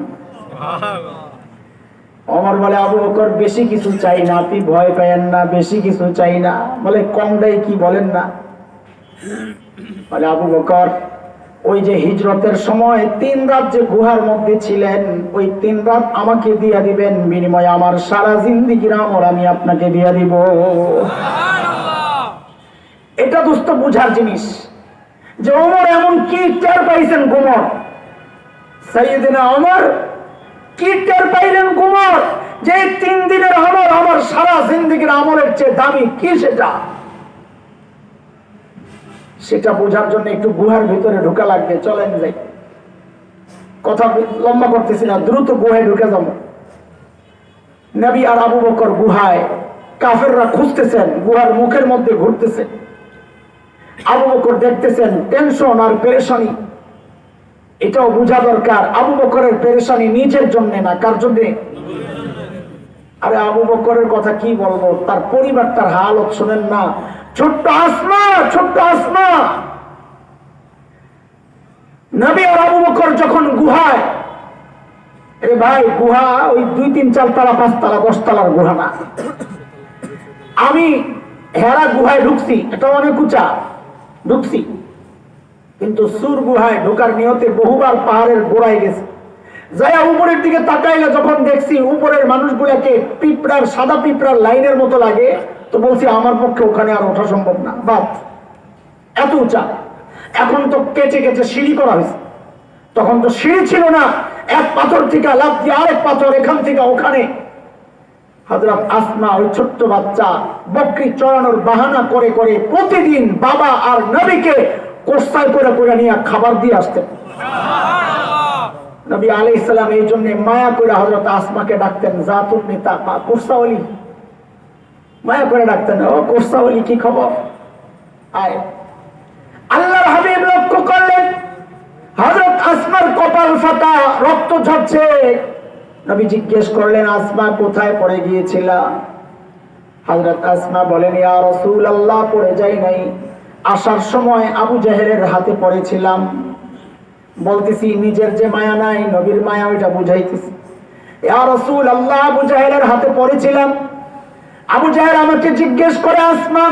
ওমর বলে আবু বকর বেশি কিছু চাই না, আপনি ভয় পায়েন না, বেশি কিছু চাই না। বলে কমটাই কি বলেন না। বলে আবু বকর ওই যে হিজরতের সময় 3 রাত যে গুহার মধ্যে ছিলেন, ওই 3 রাত আমাকে দিয়ে দিবেন, বিনিময়ে আমার সারা জিন্দেগীর আমল আমি আপনাকে দিয়ে দিব। এটা দোস্ত বুঝার জিনিস যে ওমর এমন কি টের পাইছেন। গোমর সাইয়েদনা ওমর কি টের পাইলেন গোমর যে 3 দিনের আমল আমার সারা জিন্দেগীর আমলের চেয়ে দামি, কি সেটা বোঝার জন্য একটু গুহার ভিতরে ঢোকা লাগবে। চলেন যাই, কথা লম্বা করতেছি না, দ্রুত গুহায় ঢুকে যাব। নবী আর আবু বকর গুহায়, কাফেররা খুঁজতেছেন, গুহার মুখের মধ্যে ঘুরতেছে। আবু বকর দেখতেছেন টেনশন আর পেরেশানি। এটাও বোঝা দরকার আবু বকরের পেরেশানি নিজের জন্য না, কার জন্য? আরে আবু বকরের কথা কি বলবো, তার পরিবারটার হালত শোনেন না। ছোট্ট আসমা নবী আর আবু বকর যখন গুহায়, আরে ভাই গুহা ওই 2, 3, 4 তলা 5 তলা 10 তলার গুহা না। আমি হেরা গুহায় ঢুকছি, এটা অনেক উঁচা, ঢুকছি, কিন্তু সুর গুহায় ঢোকার নিয়তে বহুবার পাহাড়ের গোড়ায় গেছে। যাইয়া উপরের দিকে তাকাইলে যখন দেখছি উপরের মানুষগুলাকে পিঁপড়ার, সাদা পিঁপড়ার লাইনের মতো লাগে, তো বলছি আমার পক্ষে ওখানে আর ওঠা সম্ভব না, বাদ, এত উঁচা। এখন তো কেটে কেটে সিঁড়ি করা হয়েছে, তখন তো সিঁড়ি ছিল না, এক পাথর থেকে লাফ দিয়ে আরেক পাথর, এখান থেকে ওখানে। হযরত আসমা ওই ছোট্ট বাচ্চা বকরি চড়ানোর বাহানা করে করে প্রতিদিন বাবা আর নবীকে কোষ্টায় করে করে নিয়ে খাবার দিয়ে আসতেন। নবী আলাইহিস সালাম এই জন্য মায়া করে হযরত আসমাকে ডাকতেন জাতুন নিতা, কোষ্টাওয়ালি, মায়া করে ডাকতেন, ও কোষ্টাওয়ালি কি খবর, আয়। আল্লাহর হাবিব লক্ষ্য করলেন হযরত আসমার কপাল ফাটা, রক্ত ঝরছে। নবী জিজ্ঞেস করলেন আসমা কোথায় পড়ে গিয়েছিলা? হযরত আসমা বলেন ইয়া রাসূলুল্লাহ পড়ে যাই নাই, আসার সময় আবু জাহেলের হাতে পড়েছিলাম। বলতেছি নিজের যে মায়া নাই, নবীর মায়া, ওইটা বুঝাইতেছি। ইয়া রাসূলুল্লাহ আবু জাহেলের হাতে পড়েছিলাম। আবু জাহেল আমাকে জিজ্ঞেস করে আসমা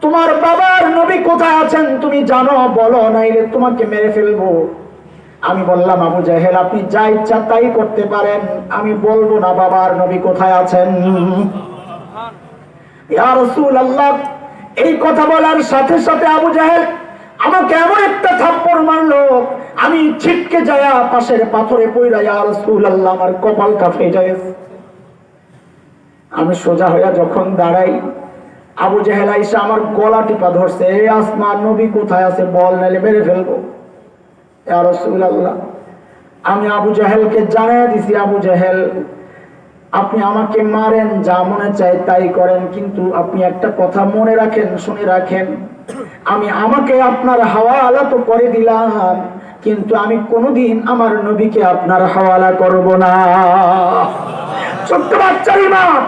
তোমার বাবার নবী কোথায় আছেন তুমি জানো? বলো, নাইলে তোমাকে মেরে ফেলবো। আমি বললাম আবু জাহেল আপনি যা ইচ্ছা তাই করতে পারেন, আমি বলবো না বাবার নবী কোথায় আছেন। ইয়া রাসূলুল্লাহ এই কথা বলার সাথে সাথে আবু জাহেল আমাকে এমন একটা থাপ্পড় মারলো, আমি ছিটকে যায় পাশের পাথরে পইরা, ইয়া রাসূলুল্লাহ, আমার কপালটা ফেটে গেছে। আমি সোজা হইয়া যখন দাঁড়াই, আবু জাহেল আইসা আমার গলা টিপা ধরছে, এ আসমা, নবী কোথায় আছে বল, নাইলে মেরে ফেলবো। ইয়া রাসূলুল্লাহ, আমি আবু জাহেলকে জানিয়ে দিছি, আবু জাহেল, আপনি আমাকে মারেন, যা মনে চায় তাই করেন, কিন্তু আপনি একটা কথা মনে রাখেন, শুনে রাখেন, আমাকে আপনার হাওয়ালা তো করে দিলাম, কিন্তু আমি কোনোদিন আমার নবীকে আপনার হাওয়ালা করব না। ছোট্ট বাচ্চার ইমান।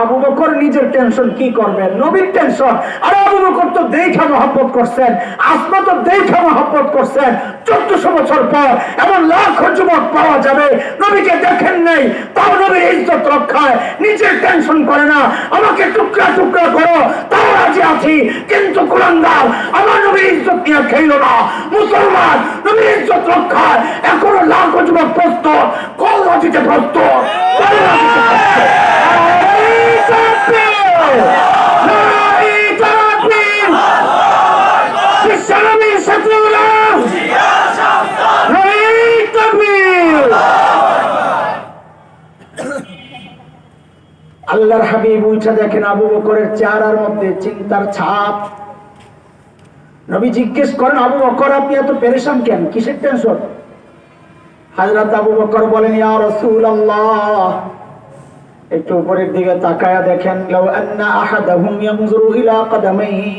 আবু বকর নিজের টেনশন কি করবেন, নবীর টেনশন। আর আবু বকর তো দেখা মহব্বত করছেন, আসমা তো দেখা মহব্বত করছেন। 1400 বছর পর এমন লাখো যুবক পাওয়া যাবে নবীকে দেখেন নাই, তাও নবীর ইজ্জত রক্ষায় নিজের টেনশন করে না। আমাকে টুকরা টুকরা করো, তাও রাজি আছি, কিন্তু কুলাঙ্গার আমার নবীর ইজ্জত নিয়ে খেইল না। মুসলমান নবীর ইজ্জত রক্ষায় এখনো লাখো যুবক প্রস্তুত, কল্লা দিতে প্রস্তুত, কল্লা দিতে প্রস্তুত। আল্লাহর হাবিব উঠে দেখেন আবু বকরের চেহারার মধ্যে চিন্তার ছাপ। নবী জিজ্ঞেস করেন, আবু বকর, আপনি এত পেরেশান কেন, কিসের টেনশন? হযরত আবু বকর বলেন, ইয়া রাসূলুল্লাহ, একটু উপরের দিকে তাকায়া দেখেন, লাউ আন্না আহাদাহুম ইয়ানজুরু ইলা কদামাইহি,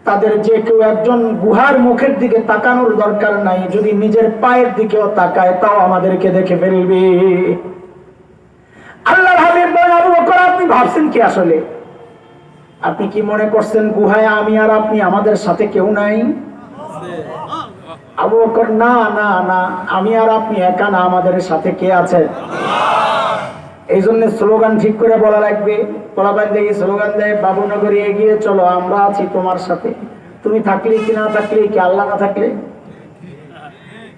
তাদের যে কেউ একজন গুহার মুখের দিকে তাকানোর দরকার নাই, যদি নিজের পায়ের দিকেও তাকায় তাও আমাদেরকে দেখে ফেলবে। আল্লাহর হাবিব বলেন, আবু বকর, আপনি ভাবছেন কি আসলে? আপনি কি মনে করছেন গুহায় আমি আর আপনি, আমাদের সাথে কেউ নাই? আবু বকর, না না না, আমি আর আপনি একা না, আমাদের সাথে কে আছে? এই জন্য স্লোগান ঠিক করে বলা লাগবে। পোলাপান দেখি স্লোগান দেয়, বাবুনগরী এগিয়ে চলো, আমরা আছি তোমার সাথে। তুমি থাকলে কি না থাকলে কি, আল্লাহ না থাকলে?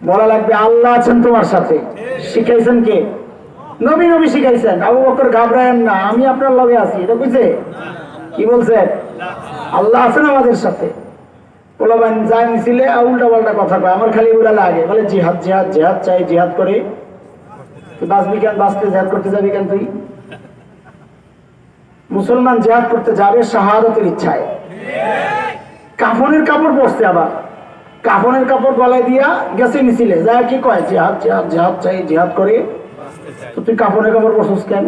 বলা লাগবে আল্লাহ আছেন তোমার সাথে। শিখাইছেন কে? নবী। নবী শিখাইছেন। আবু বকর, ঘাবড়ায়েন না, আমি আপনার লগে আছি। এটা বুঝছে? কি বলছে? আল্লাহ আছেন আমাদের সাথে। পোলাপান যা মিছিলে উল্টা পাল্টা কথা কয়, আমার খালি উড়া লাগে, বলে জিহাদ জিহাদ জিহাদ চাই, জিহাদ করে বাঁচবি কেন, বাঁচতে জিহাদ করতে যাবি কেন তুই? মুসলমান জিহাদ করতে যাবে শাহাদাতের ইচ্ছায়। কাফনের কাপড় পরছে, আবার কাফনের কাপড় গলায় দিয়া গেছে মিছিলে, যা কি কয়, জিহাদ জিহাদ জিহাদ চাই, জিহাদ করে। তো তুই কাফনের কাপড় পরছিস কেন?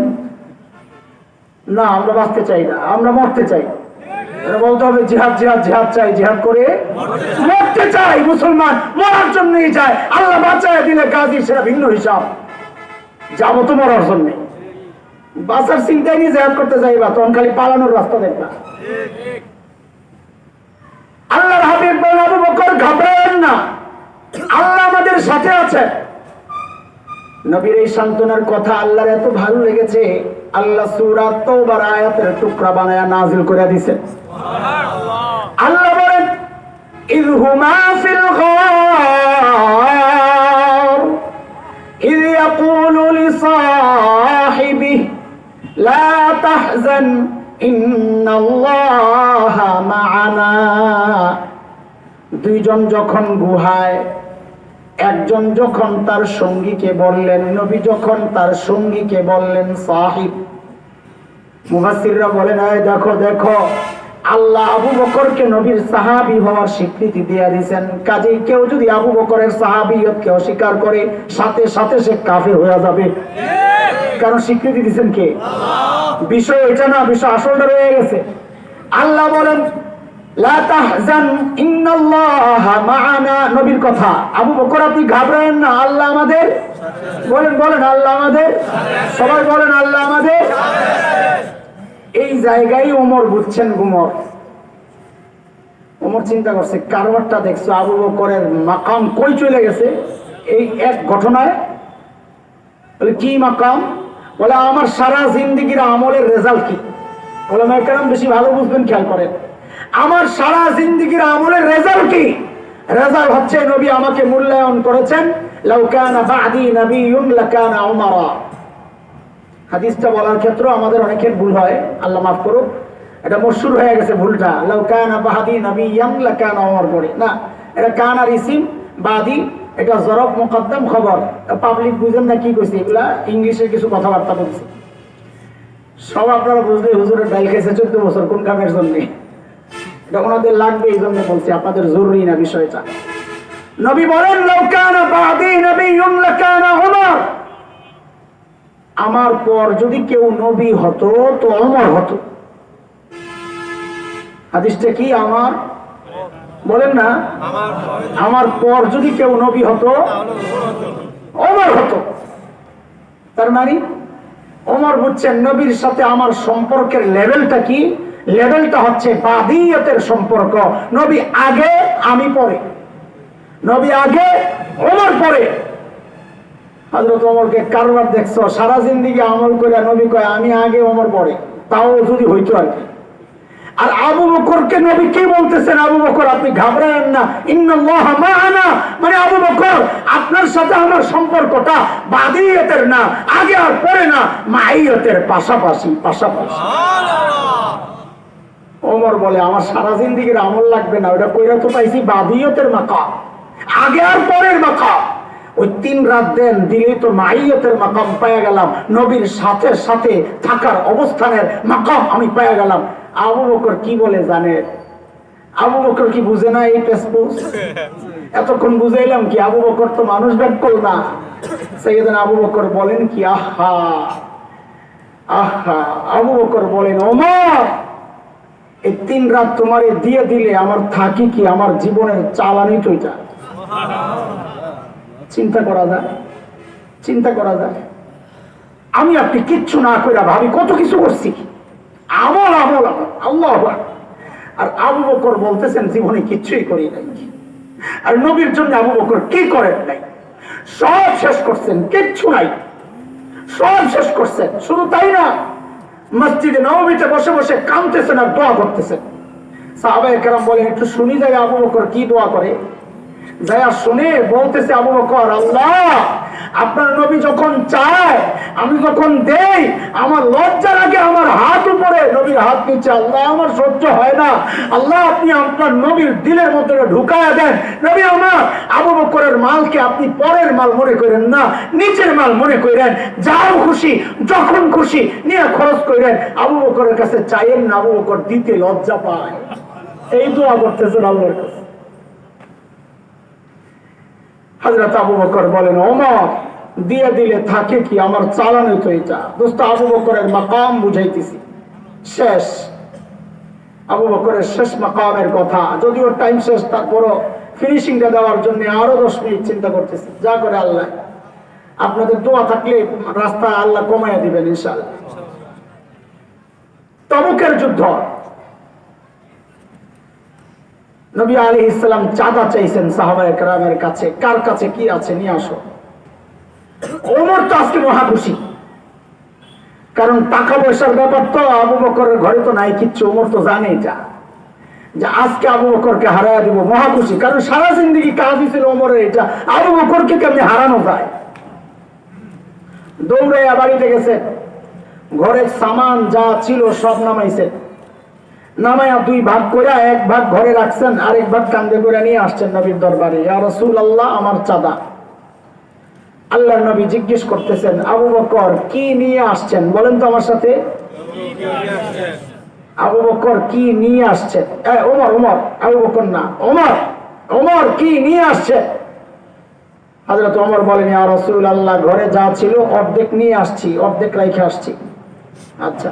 না, আমরা বাঁচতে চাই না, আমরা মরতে চাই। বলতে হবে জিহাদ জিহাদ জিহাদ চাই, জিহাদ করে মরতে চাই। মুসলমান মরার জন্যই যায়, আল্লাহ বাঁচায় দিলে গাজী, সেটা ভিন্ন হিসাব। যাবো তো মরার জন্য, বাঁচার চিন্তায় নিয়ে জিহাদ করতে যাইবা, তখন খালি পালানোর রাস্তা দেখবা। আল্লাহর হাবিব বলেন, আবু বকর, ঘাবড়াবেন না, আল্লাহ আমাদের সাথে আছে। নবীর এই সান্ত্বনার কথা আল্লাহর এত ভালো লেগেছে, আল্লাহ সূরা তাওবার আয়াতের টুকরা বানায়া নাযিল করে দিয়েছেন। আল্লাহ বলেন, ইয হুমা ফিল গার ইয ইয়াকুলু লিসাহিবিহি লা তাহজান ইন্নাল্লাহা মা'ানা। দুইজন যখন গুহায়, একজন যখন তার সঙ্গীকে বললেন, নবী যখন তার সঙ্গীকে বললেন সাহিব, মুফাসসিররা বলেন, এই দেখো দেখো, আল্লাহ আবু বকরকে নবীর সাহাবী হওয়ার স্বীকৃতি দিয়ে দিয়েছেন। কাজেই কেউ যদি আবু বকরের সাহাবিয়তকে অস্বীকার করে, সাথে সাথে সে কাফের হয়ে যাবে। কারণ স্বীকৃতি দিয়েছেন কে? আল্লাহ। বিষয় এটা না, বিষয় আসলটা রয়ে গেছে। আল্লাহ বলেন, লা তাহজান ইন্নাল্লাহা মা'ানা। নবীর কথা, আবু বকর, আপনি ঘাবড়াবেন না, আল্লাহ আমাদের। বলেন বলেন, আল্লাহ আমাদের। সবাই বলেন, আল্লাহ আমাদের। এই জায়গায় ওমর বুঝছেন গুমর। ওমর চিন্তা করছে, কারবারটা দেখছো, আবু বকরের মাকাম কই চলে গেছে এই এক ঘটনায়। বলে কি মাকাম? বলে আমার সারা জিন্দেগির আমলের রেজাল্ট কি। বলে মেয়েকারাম বেশি ভালো বুঝবেন, খেয়াল করেন, আমার সারা জিন্দেগির আমলের রেজাল্ট কি? রেজাল্ট হচ্ছে নবী আমাকে মূল্যায়ন করেছেন, লাউ কানা বা'দি নাবিয়্যুন লাকানা উমারা। হাদিসটা বলার ক্ষেত্রে আমাদের অনেকের ভুল হয়, আল্লাহ মাফ করুক। এটা মশহুর হয়ে গেছে ভুলটা, লাউ কানা বাদি নাবিয়ান লাকানা ওমর পড়ে না, এটা কানার ইসিম, বাদি এটা জরফ মুকদ্দম খবর। পাবলিক বুঝেন না কি কইছে, এগুলা ইংলিশে কিছু কথাবার্তা বলছে। সব আপনারা বুঝলে হুজুরের ডাইল খেয়েছে 14 বছর কোন কামের জন্য, এটা ওনাদের লাগবে এই জন্য বলছি, আপনাদের জরুরি না বিষয়টা। নবী বলেন লাউ কানা বাদি নাবিয়ুন লাকানা ওমর, আমার পর যদি কেউ নবী হতো তো ওমর হতো। হাদিসটা কি? আমার বলেন না, আমার পর যদি কেউ নবী হতো ওমর হতো। তার মানে ওমর বুঝছেন নবীর সাথে আমার সম্পর্কের লেভেলটা কি? লেভেলটা হচ্ছে বাদিয়তের সম্পর্ক। নবী আগে, আমি পরে। নবী আগে, ওমর পরে। হযরত ওমরকে কারবার দেখছো সারা জিন্দেগি আমল করে, নবী কয় আমি আগে ওমর পরে, তাও যদি হইতো আর কি। আর আবু বকরকে নবী কি বলতেছেন? আবু বকর আপনি ঘাবড়ায়েন না, ইন্নাল্লাহা মা'ানা, মানে আবু বকর আপনার সাথে আমার সম্পর্কটা বাদিয়তের না, আগে আর পরে না, মাইয়তের পাশাপাশি পাশাপাশি। ওমর বলে আমার সারা জিন্দেগির আমল লাগবে না, ওটা কইরা তো পাইছি বাদিয়তের মাকাম, আগে আর পরের মাকাম। ওই 3 রাত দেন দিলেই তো মাইয়তের মাকাম পেয়ে গেলাম, নবীর সাথে সাথে থাকার অবস্থানের মাকাম আমি পেয়ে গেলাম। আবু বকর কি বলে জানে? আবু বকর কি বুঝে না এই পেসপুস? এতক্ষণ বুঝাইলাম কি? আবু বকর তো মানুষ ব্যাকল না। সাইয়েদনা আবু বকর বলেন কি, আহা আহা, আবু বকর বলেন ওমর এই 3 রাত তোমারে দিয়ে দিলে আমার থাকি কি? আমার জীবনের চালানি তো এটা। চিন্তা করা যায়, চিন্তা করা যায়। আমি আপনি কিচ্ছু না কইরা ভাবি কত কিছু করছি, আমল আমল আমল, আল্লাহু আকবার। আর আবু বকর বলতেছেন জীবনে কিচ্ছুই করি নাই। আর নবীর জন্য আবু বকর কি করেন নাই? সব শেষ করছেন, কিচ্ছু নাই, সব শেষ করছেন। শুধু তাই না, মসজিদে নববীতে বসে বসে কাঁদতেছেন আর দোয়া করতেছেন। সাহাবায়ে কেরাম বলেন একটু শুনি যাই আবু বকর কি দোয়া করে। যায়া শুনে বলতেছে আবু বকর, আল্লাহ আপনার নবী যখন চায়, আমি যখন দেই, আমার লজ্জা লাগে আমার হাত উপরে, নবীর হাত নিচে, আল্লাহ আমার সহ্য হয় না, আল্লাহ আপনি আপনার নবীর দিলের মধ্যে ঢুকায়া দেন। নবী আমার আবু বকরের মালকে আপনি পরের মাল মনে করেন না, নিচের মাল মনে করেন, যাও খুশি যখন খুশি নিয়ে খরচ করেন, আবু বকরের কাছে চাইেন না, আবু বকর দিতে লজ্জা পায়। এই দোয়া করতেছেন আল্লাহর কাছে। হযরত আবু বকর বলেন ওমর দিয়ে দিলে থাকে কি? আমার চালানো তো এটা। দোস্ত আবু বকরের মাকাম বুঝাইতেছি, শেষ আবু বকরের শেষ মাকামের কথা, যদিও টাইম শেষ, তারপরও ফিনিশিংটা দেওয়ার জন্য আরো 10 মিনিট চিন্তা করতেছি। যা করে আল্লাহ, আপনাদের দোয়া থাকলে রাস্তা আল্লাহ কমাইয়া দিবেন ইনশাআল্লাহ। তবুকের যুদ্ধ, নবী আলাইহিস সালাম চাঁদা চাইছেন সাহাবায়ে কেরামের কাছে, কার কাছে কি আছে নিয়ে আসো। ওমর তো আজকে মহা খুশি, কারণ টাকা পয়সার ব্যাপার তো আবু বকরের ঘরে তো নাই কিচ্ছু। ওমর তো জানে এটা, যে আজকে আবু বকরকে হারাইয়া দিব, মহা খুশি। কারণ সারা জিন্দগি কাজই ছিল ওমরের এটা, আবু বকরকে কেমনে হারানো যায়। দৌড়াইয়া বাড়িতে গেছে, ঘরের সামান যা ছিল সব নামাইছে, নামায়া 2 ভাগ করে 1 ভাগ ঘরে রাখছেন, আরেক ভাগ কান্দে করে নিয়ে আসছেন নবীর দরবারে। ইয়া রাসূলুল্লাহ আমার চাঁদা। আল্লাহর নবী জিজ্ঞেস করতেছেন আবু বকর কি নিয়ে আসছেন? বলেন তো আমার সাথে, আবু বকর কি নিয়ে আসছেন? ওমর, ওমর, আবু বকর না, ওমর, ওমর কি নিয়ে আসছেন? হযরত ওমর বলেন ইয়া রাসূলুল্লাহ ঘরে যা ছিল অর্ধেক নিয়ে আসছি, অর্ধেক রেখে আসছি। আচ্ছা,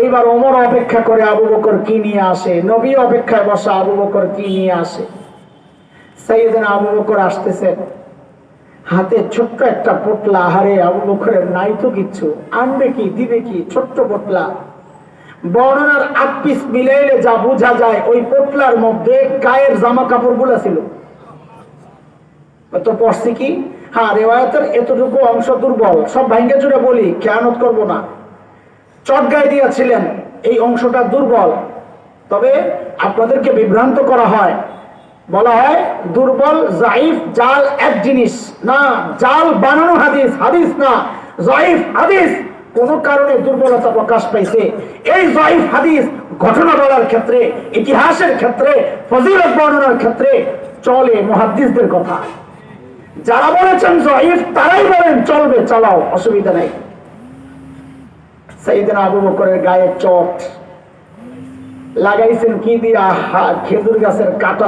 এইবার ওমর অপেক্ষা করে আবু বকর কি নিয়ে আসে, নবী অপেক্ষায় বসা আবু বকর কি নিয়ে আসে। সাইয়েদনা আবু বকর আসতেছেন, হাতে ছোট্ট একটা পোটলা। আহারে আবু বকরের নাই তো কিচ্ছু, আনবে কি দিবে কি? ছোট্ট পোটলা। বর্ণনার 8 পিস মিলাইলে যা বোঝা যায় ওই পোটলার মধ্যে গায়ের জামা কাপড় গুলা ছিল। তো পড়ছি কি? হ্যাঁ, রিওয়ায়াতের এতটুকু অংশ দুর্বল, সব ভাঙ্গে জুড়ে বলি, খেয়ানত করব না। চট গায়ে দিয়েছিলেন, এই অংশটা দুর্বল। তবে আপনাদেরকে বিভ্রান্ত করা হয়, বলা হয় দুর্বল, জাইফ, জাল এক জিনিস না, জাল বানানো হাদিস, হাদিস না, জাইফ হাদিস। কোন কারণে দুর্বলতা প্রকাশ পাইছে, এই যায়ীফ হাদিস ঘটনা বলার ক্ষেত্রে, ইতিহাসের ক্ষেত্রে, ফজিলত বর্ণনার ক্ষেত্রে চলে মুহাদ্দিসদের কথা। যারা বলেছেন যায়ীফ তারাই বলেন চলবে, চালাও, অসুবিধা নেই। সাইয়েদনা আবু বকরের গায়ে চট লাগাইছেন কি দিয়া? খেজুর গাছের কাটা